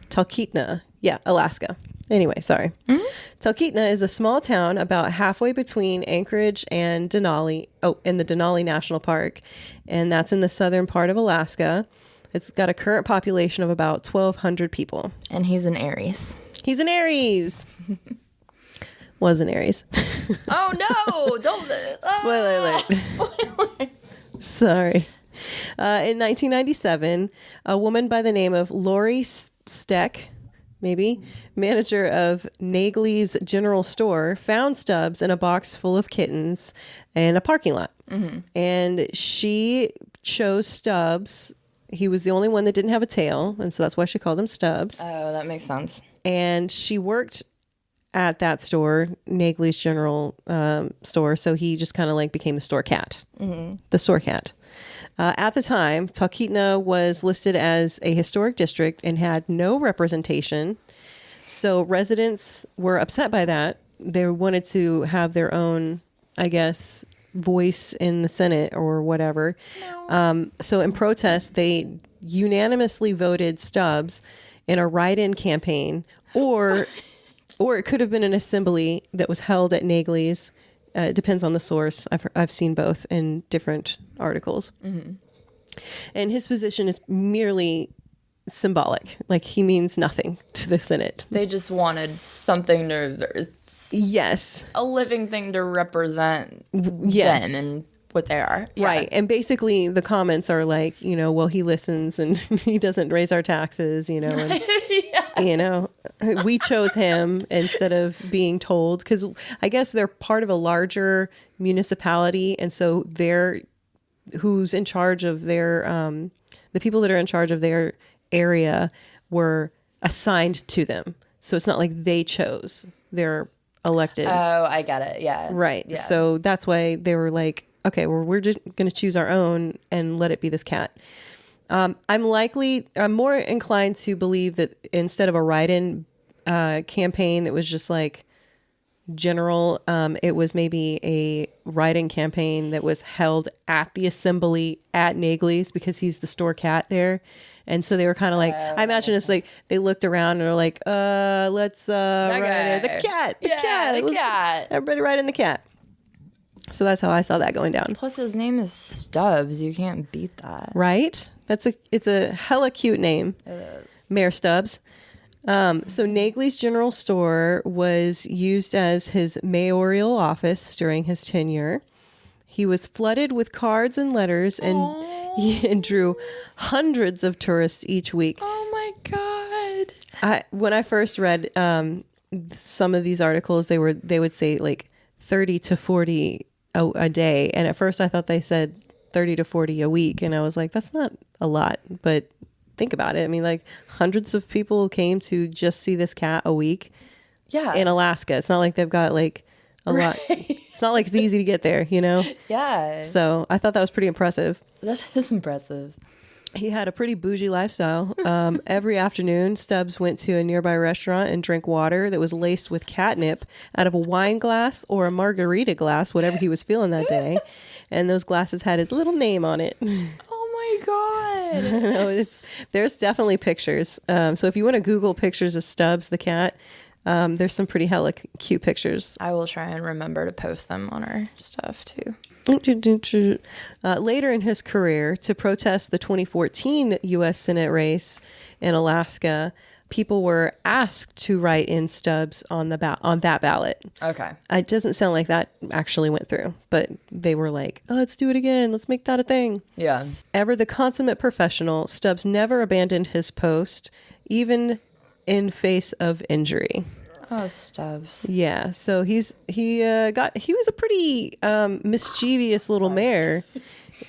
Talkeetna. Yeah, Alaska. Anyway, sorry. Mm-hmm. Talkeetna is a small town about halfway between Anchorage and Denali. Oh, in the Denali National Park. And that's in the southern part of Alaska. It's got a current population of about 1,200 people. And he's an Aries. He's an Aries. Was an Aries. Oh, no. Don't. Spoiler alert. Spoiler. Sorry. In 1997, a woman by the name of Lori Steck, maybe, manager of Nagley's General Store, found Stubbs in a box full of kittens in a parking lot. Mm-hmm. And she chose Stubbs. He was the only one that didn't have a tail, and so that's why she called him Stubbs. Oh, that makes sense. And she worked at that store, Nagley's General Store, so he just kind of like became the store cat. Mm-hmm. The store cat. At the time, Talkeetna was listed as a historic district and had no representation. So residents were upset by that. They wanted to have their own, I guess, voice in the Senate or whatever. No. So in protest, they unanimously voted Stubbs in a write-in campaign, or it could have been an assembly that was held at Nagley's. It depends on the source. I've seen both in different articles. Mm-hmm. And his position is merely symbolic. Like, he means nothing to the Senate. They just wanted something to... Yes. A living thing to represent yes. them and what they are. Yeah. Right. And basically the comments are like, well, he listens and he doesn't raise our taxes, and, yeah. We chose him instead of being told, because I guess they're part of a larger municipality. And so who's in charge of their, the people that are in charge of their area were assigned to them. So it's not like they chose, they're elected. Oh, I get it. Yeah. Right. Yeah. So that's why they were like, okay, well, we're just going to choose our own and let it be this cat. I'm more inclined to believe that instead of a write-in campaign that was just like general, it was maybe a write-in campaign that was held at the assembly at Nagley's, because he's the store cat there. And so they were kind of like, I imagine it's like they looked around and were like, let's write in the cat, the cat. Everybody write in the cat. So that's how I saw that going down. Plus his name is Stubbs. You can't beat that. Right? It's a hella cute name. It is. Mayor Stubbs. So Nagley's General Store was used as his mayoral office during his tenure. He was flooded with cards and letters and drew hundreds of tourists each week. Oh my God. When I first read some of these articles, they would say like 30 to 40 a day. And at first I thought they said 30 to 40 a week. And I was like, that's not a lot, but think about it. I mean, like hundreds of people came to just see this cat a week. Yeah. In Alaska. It's not like they've got like a lot. It's not like it's easy to get there, Yeah. So I thought that was pretty impressive. That is impressive. He had a pretty bougie lifestyle. Every afternoon, Stubbs went to a nearby restaurant and drank water that was laced with catnip out of a wine glass or a margarita glass, whatever he was feeling that day. And those glasses had his little name on it. Oh my God. No, there's definitely pictures. So if you want to Google pictures of Stubbs the cat, There's some pretty hella cute pictures. I will try and remember to post them on our stuff too. Later in his career, to protest the 2014 U.S. Senate race in Alaska, people were asked to write in Stubbs on that ballot. Okay. It doesn't sound like that actually went through, but they were like, oh, let's do it again. Let's make that a thing. Yeah. Ever the consummate professional, Stubbs never abandoned his post, even in face of injury. Oh, Stubbs. Yeah, so he was a pretty mischievous little mayor.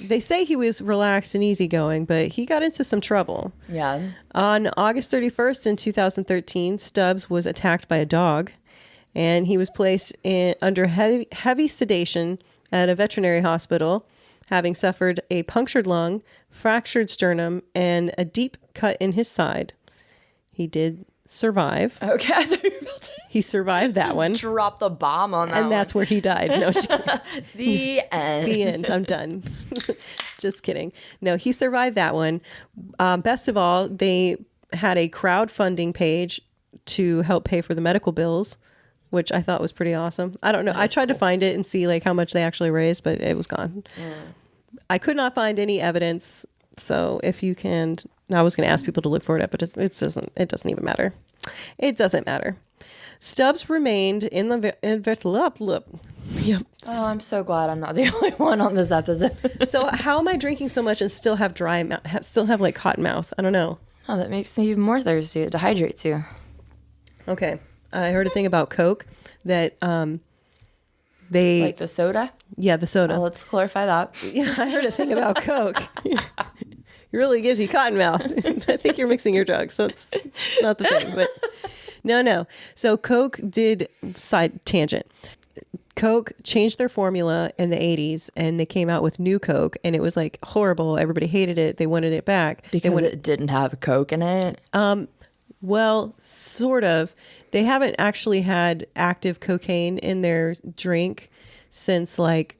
They say he was relaxed and easygoing, but he got into some trouble. Yeah. On August 31st in 2013, Stubbs was attacked by a dog, and he was placed under heavy sedation at a veterinary hospital, having suffered a punctured lung, fractured sternum, and a deep cut in his side. He did survive. Okay, I thought you were about to He survived that one. drop the bomb on that And that's where he died. No, the end. the end. I'm done. Just kidding. No, he survived that one. Best of all, they had a crowdfunding page to help pay for the medical bills, which I thought was pretty awesome. I don't know. I tried to find it and see like how much they actually raised, but it was gone. I could not find any evidence. So if you can, I was going to ask people to look for it, but it doesn't even matter. It doesn't matter. Stubbs remained in the Yep. Oh, I'm so glad I'm not the only one on this episode. So how am I drinking so much and still have dry mouth? Still have like cotton mouth? I don't know. Oh, that makes me even more thirsty. It dehydrates you. Okay, I heard a thing about Coke that they Like the soda? the soda. Well, let's clarify that. Yeah, I heard a thing about Coke. It really gives you cotton mouth. I think you're mixing your drugs. So it's not the thing, but no. So Coke did side tangent. Coke changed their formula in the 80s and they came out with new Coke and it was like horrible. Everybody hated it. They wanted it back. Because it didn't have Coke in it? Well, sort of. They haven't actually had active cocaine in their drink since like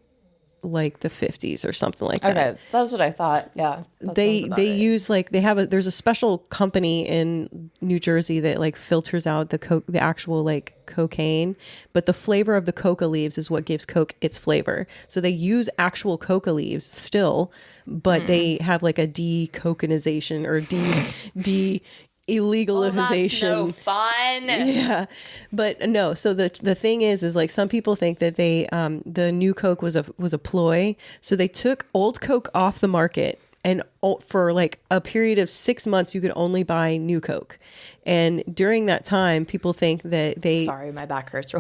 the 50s or something like that. Okay, that's what I thought. Yeah. They use like there's a special company in New Jersey that like filters out the actual like cocaine, but the flavor of the coca leaves is what gives Coke its flavor. So they use actual coca leaves still, but they have like a de-cocanization or de illegalization. Oh, that's no fun. Yeah, but no. So the thing is like some people think that they the new Coke was a ploy. So they took old Coke off the market, and for like a period of 6 months, you could only buy new Coke. And during that time, people think that they Sorry, my back hurts.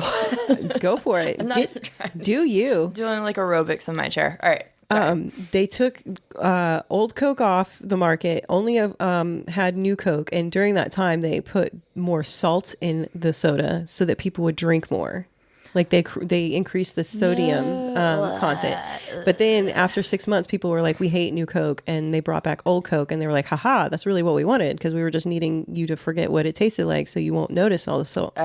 go for it. I'm not trying to Do you? doing like aerobics in my chair. All right. Sorry. They took old Coke off the market, only had new Coke, and during that time they put more salt in the soda so that people would drink more. Like they increased the sodium content. But then after 6 months, people were like, we hate new Coke, and they brought back old Coke, and they were like, haha, that's really what we wanted, because we were just needing you to forget what it tasted like so you won't notice all the salt.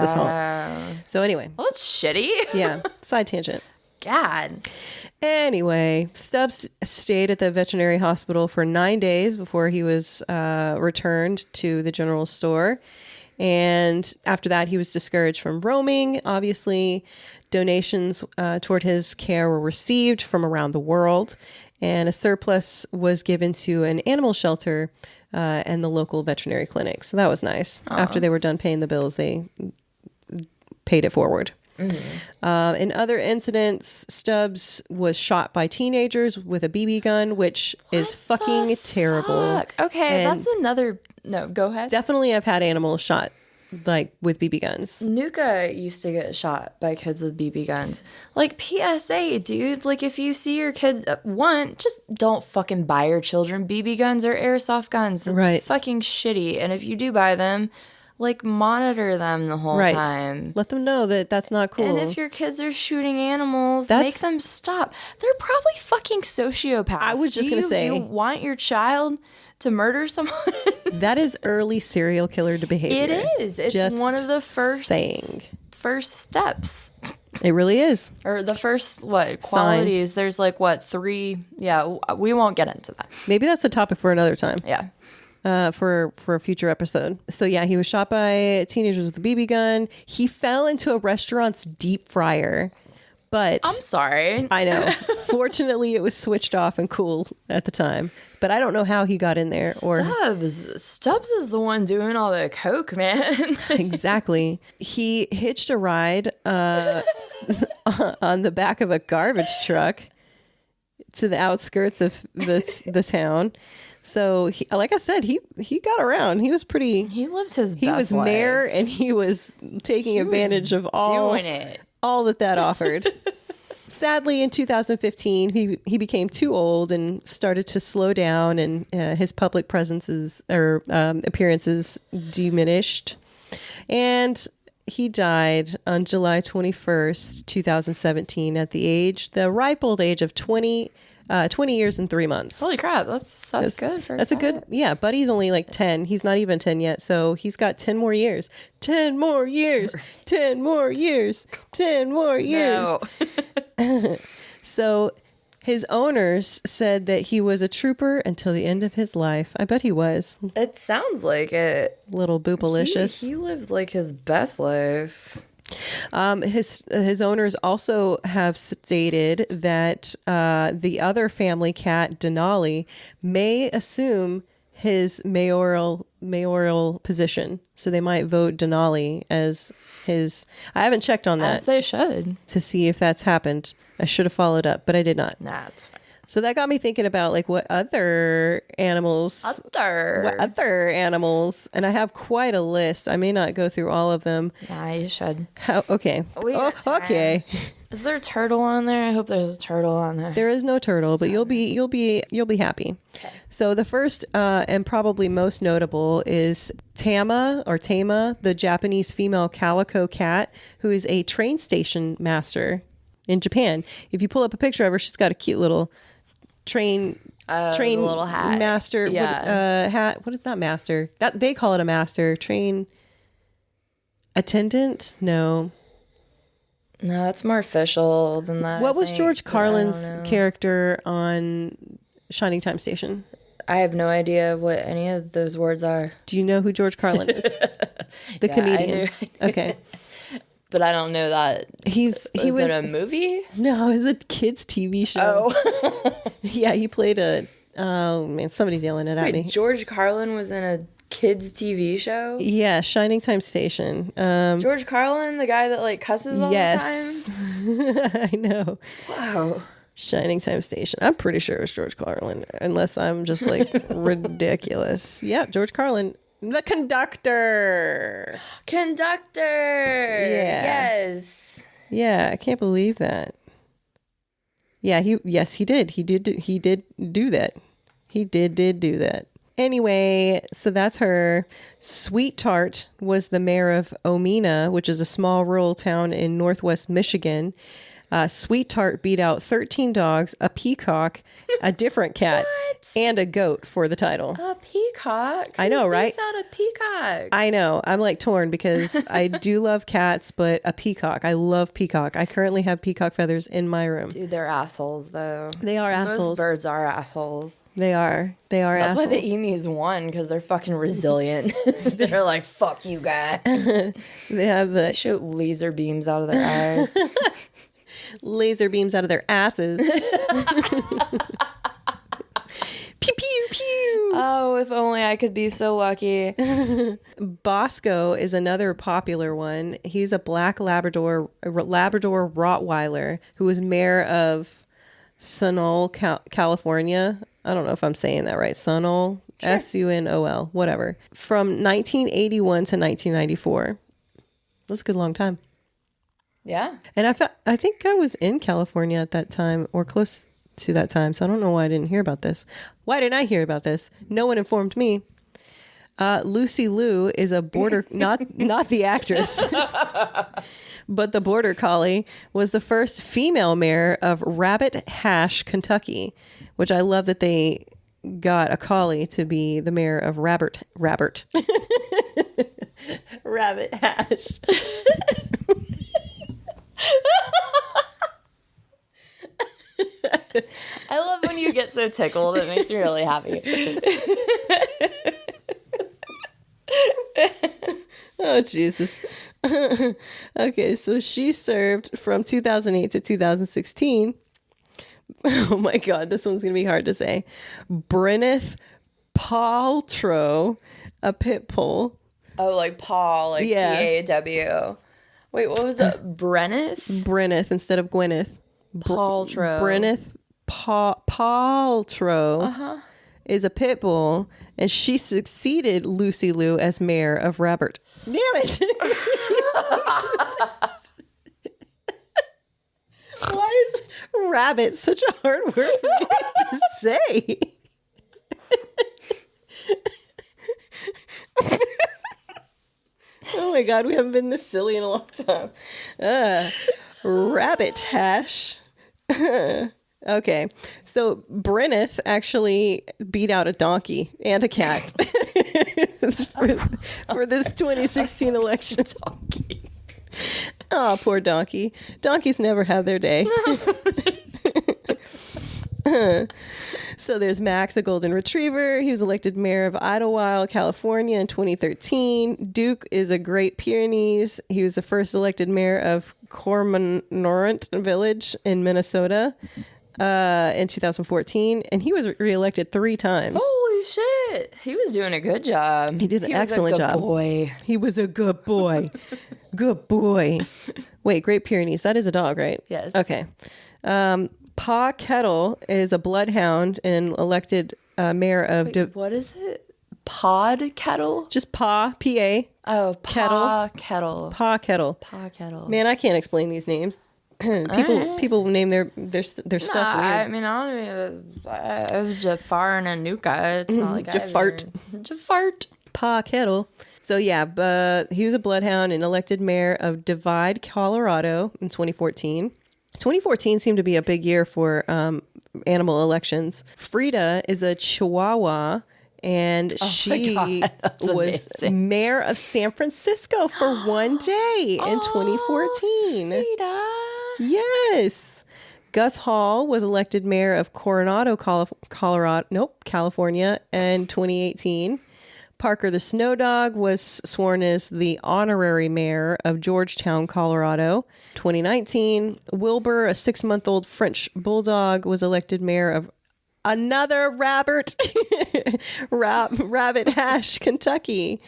So anyway. Well, that's shitty. Yeah, side tangent. God. Anyway, Stubbs stayed at the veterinary hospital for 9 days before he was returned to the general store. And after that, he was discouraged from roaming. Obviously, donations toward his care were received from around the world. And a surplus was given to an animal shelter and the local veterinary clinic. So that was nice. After they were done paying the bills, they paid it forward. In other incidents, Stubbs was shot by teenagers with a BB gun, which is fucking terrible. Fuck. Okay, And that's another. No, go ahead. definitely I've had animals shot like with BB guns. Nuka used to get shot by kids with BB guns. Like, PSA, dude. Like, if you see your kids, just don't fucking buy your children BB guns or airsoft guns. That's Right. fucking shitty. And if you do buy them, like, monitor them the whole time. Let them know that that's not cool. And if your kids are shooting animals, That's- make them stop. They're probably fucking sociopaths. I was just gonna say- You want your child to murder someone? That is early serial killer behavior. It is. It's Just one of the first steps. It really is. Or the first, qualities. There's like, 3? Yeah, we won't get into that. Maybe that's a topic for another time. Yeah. for a future episode. So yeah, he was shot by teenagers with a BB gun. He fell into a restaurant's deep fryer. But I'm sorry. I know. Fortunately, it was switched off and cool at the time. But I don't know how he got in there. Stubbs is the one doing all the coke, man. Exactly. He hitched a ride on the back of a garbage truck to the outskirts of the town. So, like I said, he got around. He was pretty. He lived his best He was life. mayor, and he was taking advantage of all that offered. Sadly, in 2015, he became too old and started to slow down, and his public appearances diminished. And he died on July 21st, 2017, at the ripe old age of 20 years and 3 months. Holy crap, that's good for That's a good, yeah. Buddy's only like 10. He's not even 10 yet, so he's got 10 more years. 10 more years. 10 more years. 10 more years. No. So his owners said that he was a trooper until the end of his life. I bet he was. It sounds like it. Little boopalicious. He lived like his best life. His owners also have stated that the other family cat, Denali, may assume his mayoral position. So they might vote Denali as his. I haven't checked on that. As they should. To see if that's happened. I should have followed up, but I did not. Nah, it's fine. So that got me thinking about like what other animals, and I have quite a list. I may not go through all of them. Nah, you should. Okay. Okay. Is there a turtle on there? I hope there's a turtle on there. There is no turtle, but you'll be happy. Okay. So the first and probably most notable is Tama, the Japanese female calico cat, who is a train station master in Japan. If you pull up a picture of her, she's got a cute little train little hat. Master hat. What is that master? That they call it a master. Train attendant? No. No, that's more official than that. What was George Carlin's character on Shining Time Station? I have no idea what any of those words are. Do you know who George Carlin is? The comedian. I knew. Okay. But I don't know that. He was in a movie? No, it was a kids' TV show. Oh. Yeah, he played oh man, somebody's yelling it at me. George Carlin was in a kids' TV show? Yeah, Shining Time Station. George Carlin, the guy that like cusses all the time? I know. Wow. Shining Time Station. I'm pretty sure it was George Carlin, unless I'm just like ridiculous. Yeah, George Carlin. The conductor. Yeah. Yes. Yeah, I can't believe that. Yeah, he did. He did do that. He did do that. Anyway, so that's her. Sweet Tart was the mayor of Omena, which is a small rural town in northwest Michigan. Sweet Tart beat out 13 dogs, a peacock, a different cat, and a goat for the title. A peacock? I know, right? Beats out a peacock. I know. I'm like torn because I do love cats, but a peacock. I love peacock. I currently have peacock feathers in my room. Dude, they're assholes, though. They are assholes. Most birds are assholes. They are. They are That's assholes. why the emus won, because they're fucking resilient. They're like, fuck you, guy. They have They shoot laser beams out of their eyes. laser beams out of their asses. Pew, pew, pew. Oh, if only I could be so lucky. Bosco is another popular one. He's a black Labrador Rottweiler who was mayor of Sunol, California. I don't know if I'm saying that right. Sunol, sure. Sunol, whatever. From 1981 to 1994. That's a good long time. Yeah. And I think I was in California at that time or close to that time. So I don't know why I didn't hear about this. Why didn't I hear about this? No one informed me. Lucy Liu is a border, not the actress, but the border collie, was the first female mayor of Rabbit Hash, Kentucky, which I love that they got a collie to be the mayor of Rabbit Hash. I love when you get so tickled. It makes me really happy. Oh, Jesus. Okay, so she served from 2008 to 2016. Oh my God, this one's going to be hard to say. Bryneth Paltrow, a pit bull. Oh, like Paul, like Yeah. Paw. Wait, what was it? Bryneth instead of Gwyneth. Paltrow. Bryneth Paltrow is a pit bull, and she succeeded Lucy Liu as mayor of Rabbit. Damn it! Why is rabbit such a hard word for me to say? Oh my God, we haven't been this silly in a long time. Rabbit hash. Okay, so Bryneth actually beat out a donkey and a cat for this 2016 election. Donkey. Oh, poor donkey. Donkeys never have their day. So there's Max, a golden retriever. He was elected mayor of Idlewild, California in 2013. Duke is a Great Pyrenees. He was the first elected mayor of Cormorant Village in Minnesota in 2014. And he was reelected 3 times. Holy shit. He was doing a good job. He did an excellent job. Boy. He was a good boy. Good boy. Wait, Great Pyrenees. That is a dog, right? Yes. Okay. Pa Kettle is a bloodhound and elected mayor of... What is it? Pod kettle? just Pa, P-A. Oh, Kettle. Kettle. Pa Kettle. Pa kettle. Man, I can't explain these names. People name their stuff weird. I mean, I don't even... It was Jafar and Anuka. It's not like Jafart. Jafart. Pa Kettle. So yeah, but he was a bloodhound and elected mayor of Divide, Colorado in 2014. 2014 seemed to be a big year for animal elections. Frida is a Chihuahua, and she was amazing. mayor of San Francisco for one day in 2014. Frida. Yes. Gus Hall was elected mayor of Coronado, California in 2018. Parker the Snow Dog was sworn as the honorary mayor of Georgetown, Colorado, 2019. Wilbur, a 6-month-old French bulldog, was elected mayor of another Rabbit Hash, Kentucky.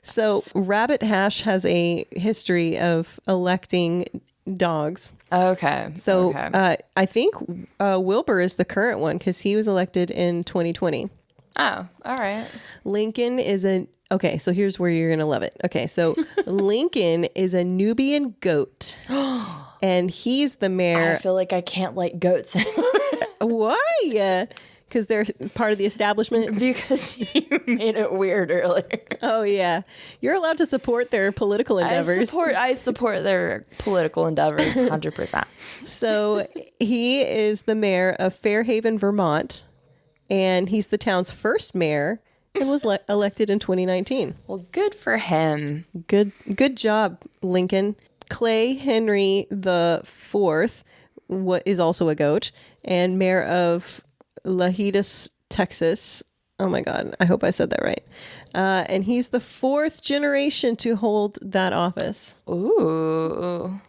So Rabbit Hash has a history of electing dogs. Okay. So okay. I think Wilbur is the current one because he was elected in 2020. Oh, all right. Lincoln is okay, so here's where you're going to love it. Okay, so Lincoln is a Nubian goat, and he's the mayor. I feel like I can't like goats anymore. Why? Because they're part of the establishment? Because you made it weird earlier. Oh, yeah. You're allowed to support their political endeavors. I support their political endeavors 100%. So he is the mayor of Fairhaven, Vermont, and he's the town's first mayor and was elected in 2019. Well, good for him. Good job, Lincoln. Clay Henry the Fourth is also a goat and mayor of Lajitas, Texas. Oh my God, I hope I said that right. And he's the 4th generation to hold that office. Ooh.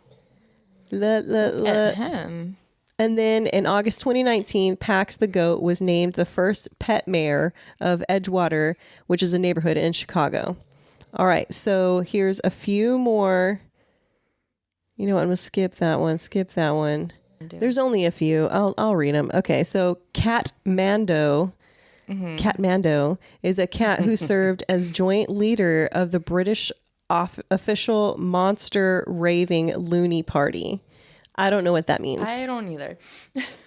At him. And then in August 2019, Pax the Goat was named the first pet mayor of Edgewater, which is a neighborhood in Chicago. All right, so here's a few more. You know what? I'm going to skip that one. There's only a few. I'll read them. Okay, so Cat Mando. Cat Mando is a cat who served as joint leader of the British official monster raving loony party. I don't know what that means. I don't either.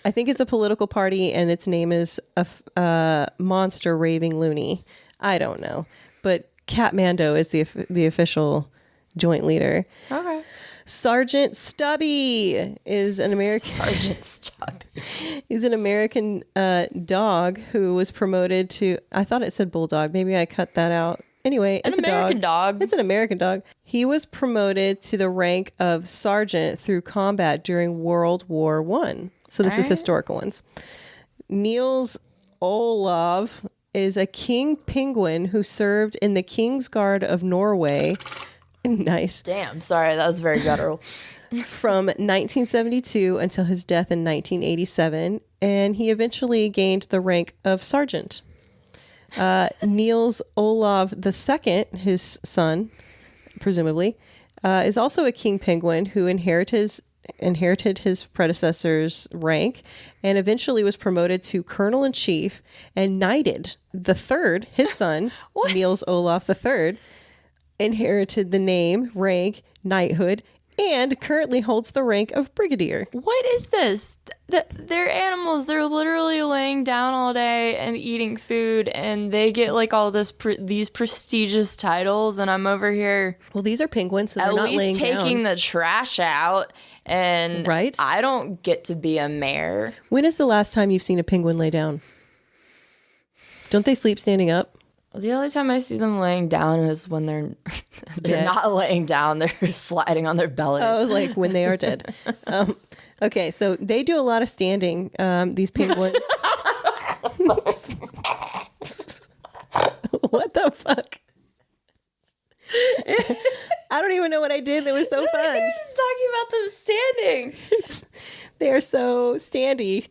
I think it's a political party and its name is a monster raving loony. I don't know. But Cat Mando is the official joint leader. Okay. Sergeant Stubby is an American... Sergeant Stubby. He's an American dog who was promoted to... I thought it said bulldog. Maybe I cut that out. Anyway, it's American dog. It's an American dog. He was promoted to the rank of sergeant through combat during World War I. So this is historical ones. Niels Olav is a king penguin who served in the King's Guard of Norway Nice. Damn, sorry, that was very guttural. From 1972 until his death in 1987, and he eventually gained the rank of sergeant. Niels Olav II, his son, presumably, is also a king penguin who inherited his predecessor's rank and eventually was promoted to colonel-in-chief and knighted. The third, his son, Niels Olav III, inherited the name, rank, knighthood, and currently holds the rank of brigadier. What is this? They're animals. They're literally laying down all day and eating food, and they get like all these prestigious titles, and I'm over here Well, these are penguins, so they're at not laying least taking down. the trash out, and Right? I don't get to be a mayor. When is the last time you've seen a penguin lay down? Don't they sleep standing up? The only time I see them laying down is when they're Dead. not laying down; they're sliding on their bellies. I was like, when they are dead. Okay, so they do a lot of standing, these penguins. What the fuck? I don't even know what I did that was so fun. You're just talking about them standing. They are so standy.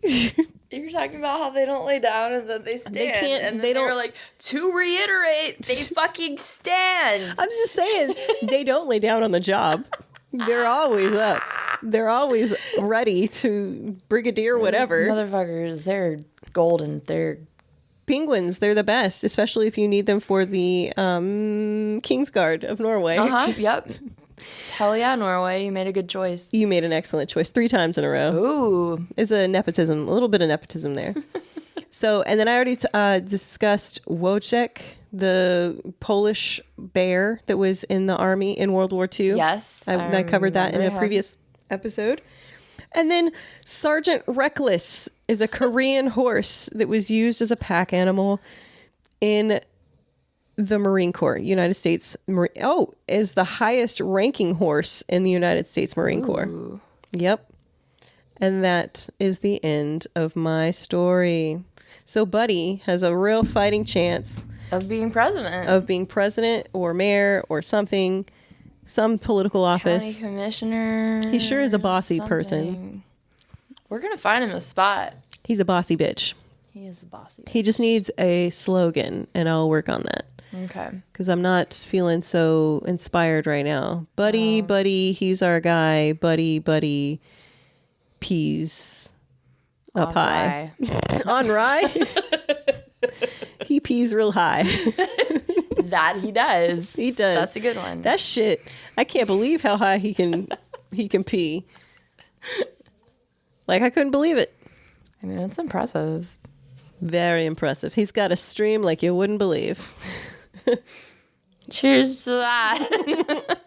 You're talking about how they don't lay down and then they stand. can't- And then they they were don't- like, to reiterate, they fucking stand. I'm just saying, they don't lay down on the job. They're always up. They're always ready to brigadier whatever. These motherfuckers, they're golden. They're Penguins, they're the best, especially if you need them for the Kingsguard of Norway. Yep. Hell yeah, Norway. You made a good choice. You made an excellent choice 3 times in a row. Ooh. Is a little bit of nepotism there. So, and then I already discussed Wojciech, the Polish bear that was in the army in World War II. Yes. I covered that in a remember him. previous episode. And then Sergeant Reckless is a Korean horse that was used as a pack animal in the Marine Corps, United States. Is the highest ranking horse in the United States Marine Corps. Yep. And that is the end of my story. So Buddy has a real fighting chance Of being president. or mayor or something, some political office. County commissioner. He sure is a bossy person. something. We're going to find him a spot. He's a bossy bitch. He is a bossy. He just needs a slogan, and I'll work on that. Okay. Because I'm not feeling so inspired right now. Buddy, he's our guy. Buddy, peas up high. On rye? He pees real high. That he does. He does. That's a good one. That shit, I can't believe how high he can pee. Like, I couldn't believe it. I mean, it's impressive. Very impressive. He's got a stream like you wouldn't believe. Cheers to that.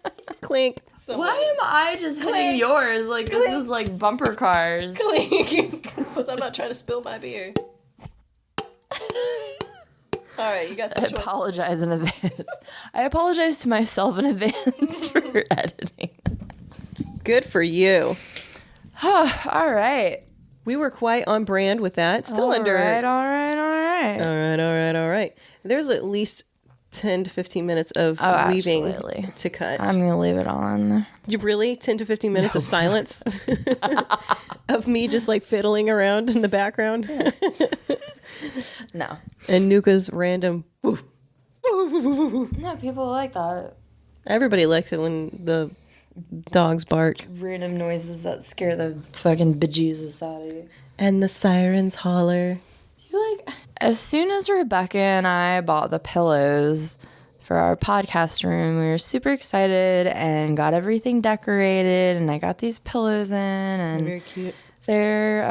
Clink. Why am I just hitting yours? Like, this is like bumper cars. Because I'm not trying to spill my beer. All right, you got I apologize in advance. I apologize to myself in advance for editing. Good for you. All right. We were quite on brand with that. Still under. All right. All right. There's at least 10 to 15 minutes of leaving absolutely. to cut. I'm going to leave it all in there. You really? 10 to 15 minutes of silence? Of me just like fiddling around in the background? No. And Nuka's random. Woof. No, people like that. Everybody likes it when the dogs bark. Random noises that scare the fucking bejesus out of you. And the sirens holler. As soon as Rebecca and I bought the pillows for our podcast room, we were super excited and got everything decorated, and I got these pillows in, and Very cute. they're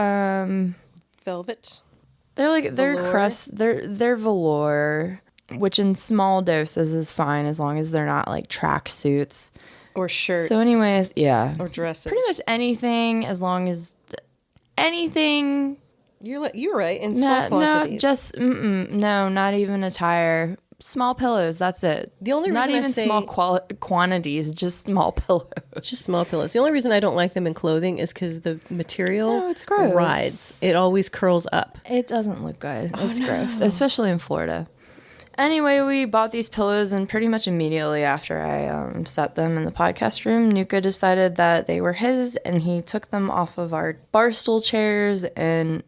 Velvet. they're Velour? they're velour, which in small doses is fine as long as they're not like track suits. Or shirts. So anyways, yeah. Or dresses. Pretty much anything as long as anything. You're right. In small quantities. No, not even attire. Small pillows. That's it. The only not reason I even say- small quantities, just small pillows. Just small pillows. The only reason I don't like them in clothing is because the material No, it's gross. rides. It always curls up. It doesn't look good. It's gross, especially in Florida. Anyway, we bought these pillows, and pretty much immediately after I set them in the podcast room, Nuka decided that they were his, and he took them off of our bar stool chairs and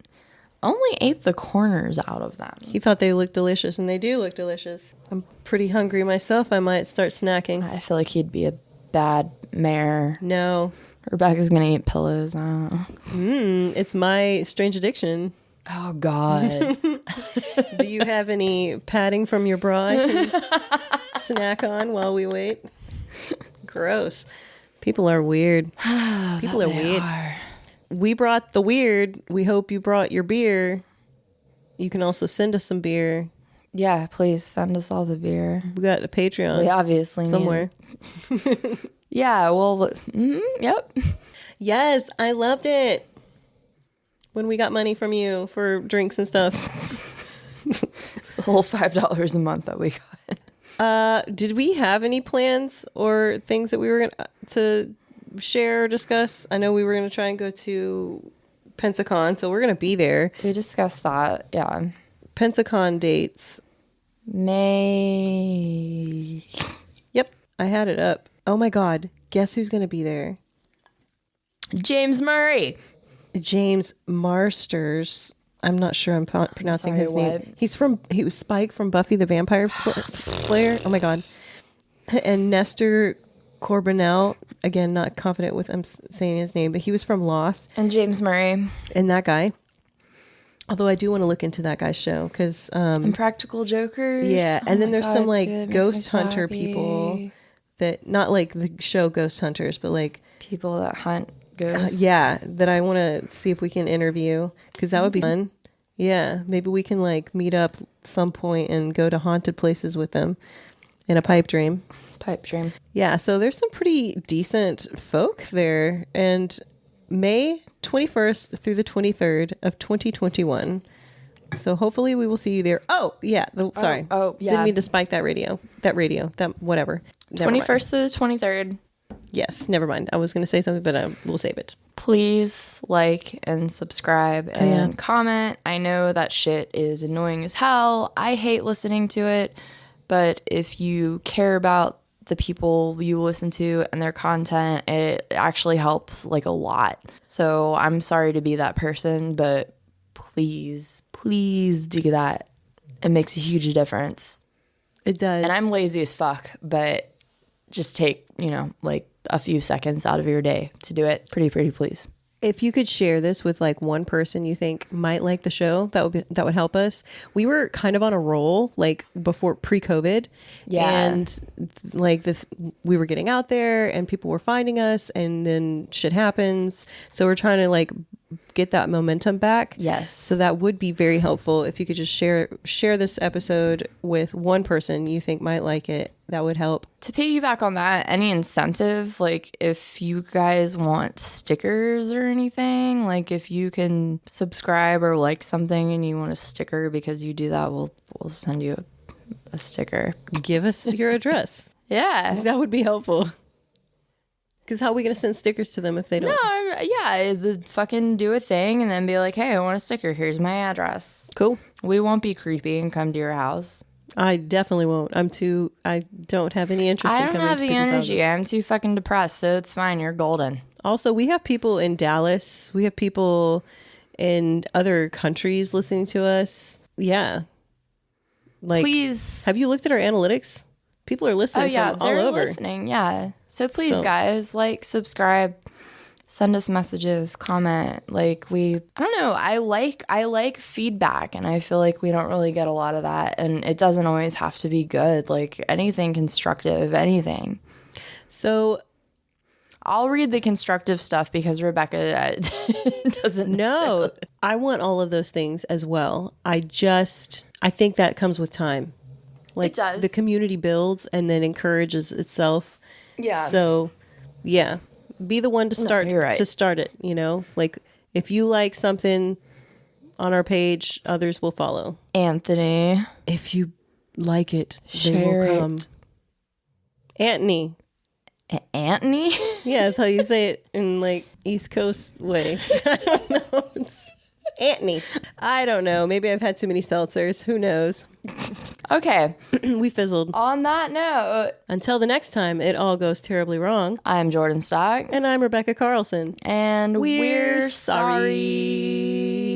only ate the corners out of them. He thought they looked delicious, and they do look delicious. I'm pretty hungry myself. I might start snacking. I feel like he'd be a bad mare. No. Rebecca's going to eat pillows. I don't know. It's my strange addiction. Oh, God. Do you have any padding from your bra I can snack on while we wait? Gross. People are weird. People are weird. We brought the weird. We hope you brought your beer. You can also send us some beer. Yeah, please send us all the beer. We got a Patreon. We obviously somewhere. Yeah, well, yep. Yes, I loved it. When we got money from you for drinks and stuff. The whole $5 a month that we got. Did we have any plans or things that we were going to share or discuss? I know we were going to try and go to Pensacon, so we're going to be there. We discussed that, yeah. Pensacon dates. May. Yep, I had it up. Oh my God, guess who's going to be there? James Murray. James Marsters. I'm not sure I'm pronouncing his name. what? He was Spike from Buffy the Vampire Slayer. Oh my God. And Nestor Corbinell. Again, not confident with I'm saying his name, but he was from Lost. And James Murray. And that guy. Although I do want to look into that guy's show because Impractical Jokers. yeah, Oh and then my there's God, some like dude, it makes me ghost so hunter happy. people that not like the show Ghost Hunters, but like People that hunt ghosts. yeah, that I want to see if we can interview because that would be fun. Yeah, maybe we can like meet up some point and go to haunted places with them in a pipe dream. Pipe dream. Yeah, so there's some pretty decent folk there. And May 21st through the 23rd of 2021. So hopefully we will see you there. Oh, yeah. Sorry. oh, yeah. Didn't mean to spike that radio. That whatever. Never mind. 21st through the 23rd. Yes, never mind. I was going to say something, but we'll save it. Please like and subscribe and comment. I know that shit is annoying as hell. I hate listening to it. But if you care about the people you listen to and their content, it actually helps like a lot. So I'm sorry to be that person, but please do that. It makes a huge difference. It does. And I'm lazy as fuck, but just take, like a few seconds out of your day to do it. Pretty please. If you could share this with like one person you think might like the show, that would help us. We were kind of on a roll like before pre-COVID. Yeah. And like we were getting out there and people were finding us and then shit happens. So we're trying to like get that momentum back. Yes. So that would be very helpful if you could just share this episode with one person you think might like it. That would help. To piggyback on that, any incentive, like if you guys want stickers or anything, like if you can subscribe or like something and you want a sticker because you do that, we'll send you a sticker. Give us your address. Yeah. That would be helpful. Because how are we going to send stickers to them if they don't? The fucking do a thing and then be like, hey, I want a sticker. Here's my address. Cool. We won't be creepy and come to your house. I definitely won't. I don't have any interest in I coming don't have to the people's energy. houses. I'm too fucking depressed, so it's fine. You're golden. Also, we have people in Dallas. We have people in other countries listening to us. Yeah. Like, Please. have you looked at our analytics? People are listening from all they're over. listening. Yeah. So please, guys, like, subscribe, send us messages, comment. Like I don't know. I like feedback, and I feel like we don't really get a lot of that. And it doesn't always have to be good. Like anything constructive, anything. So I'll read the constructive stuff because Rebecca doesn't no, I want all of those things as well. I think that comes with time. Like It does. the community builds and then encourages itself. Yeah. So, yeah, be the one to start you're right. to start it. Like if you like something on our page, others will follow. Anthony. If you like it, they Share will come. it. Anthony. Anthony? Yeah, that's how you say it in like East Coast way. I don't know. Anthony. I don't know. Maybe I've had too many seltzers. Who knows? Okay. We fizzled. On that note, Until the next time, it all goes terribly wrong. I'm Jordan Stock. And I'm Rebecca Carlson. And we're sorry. sorry.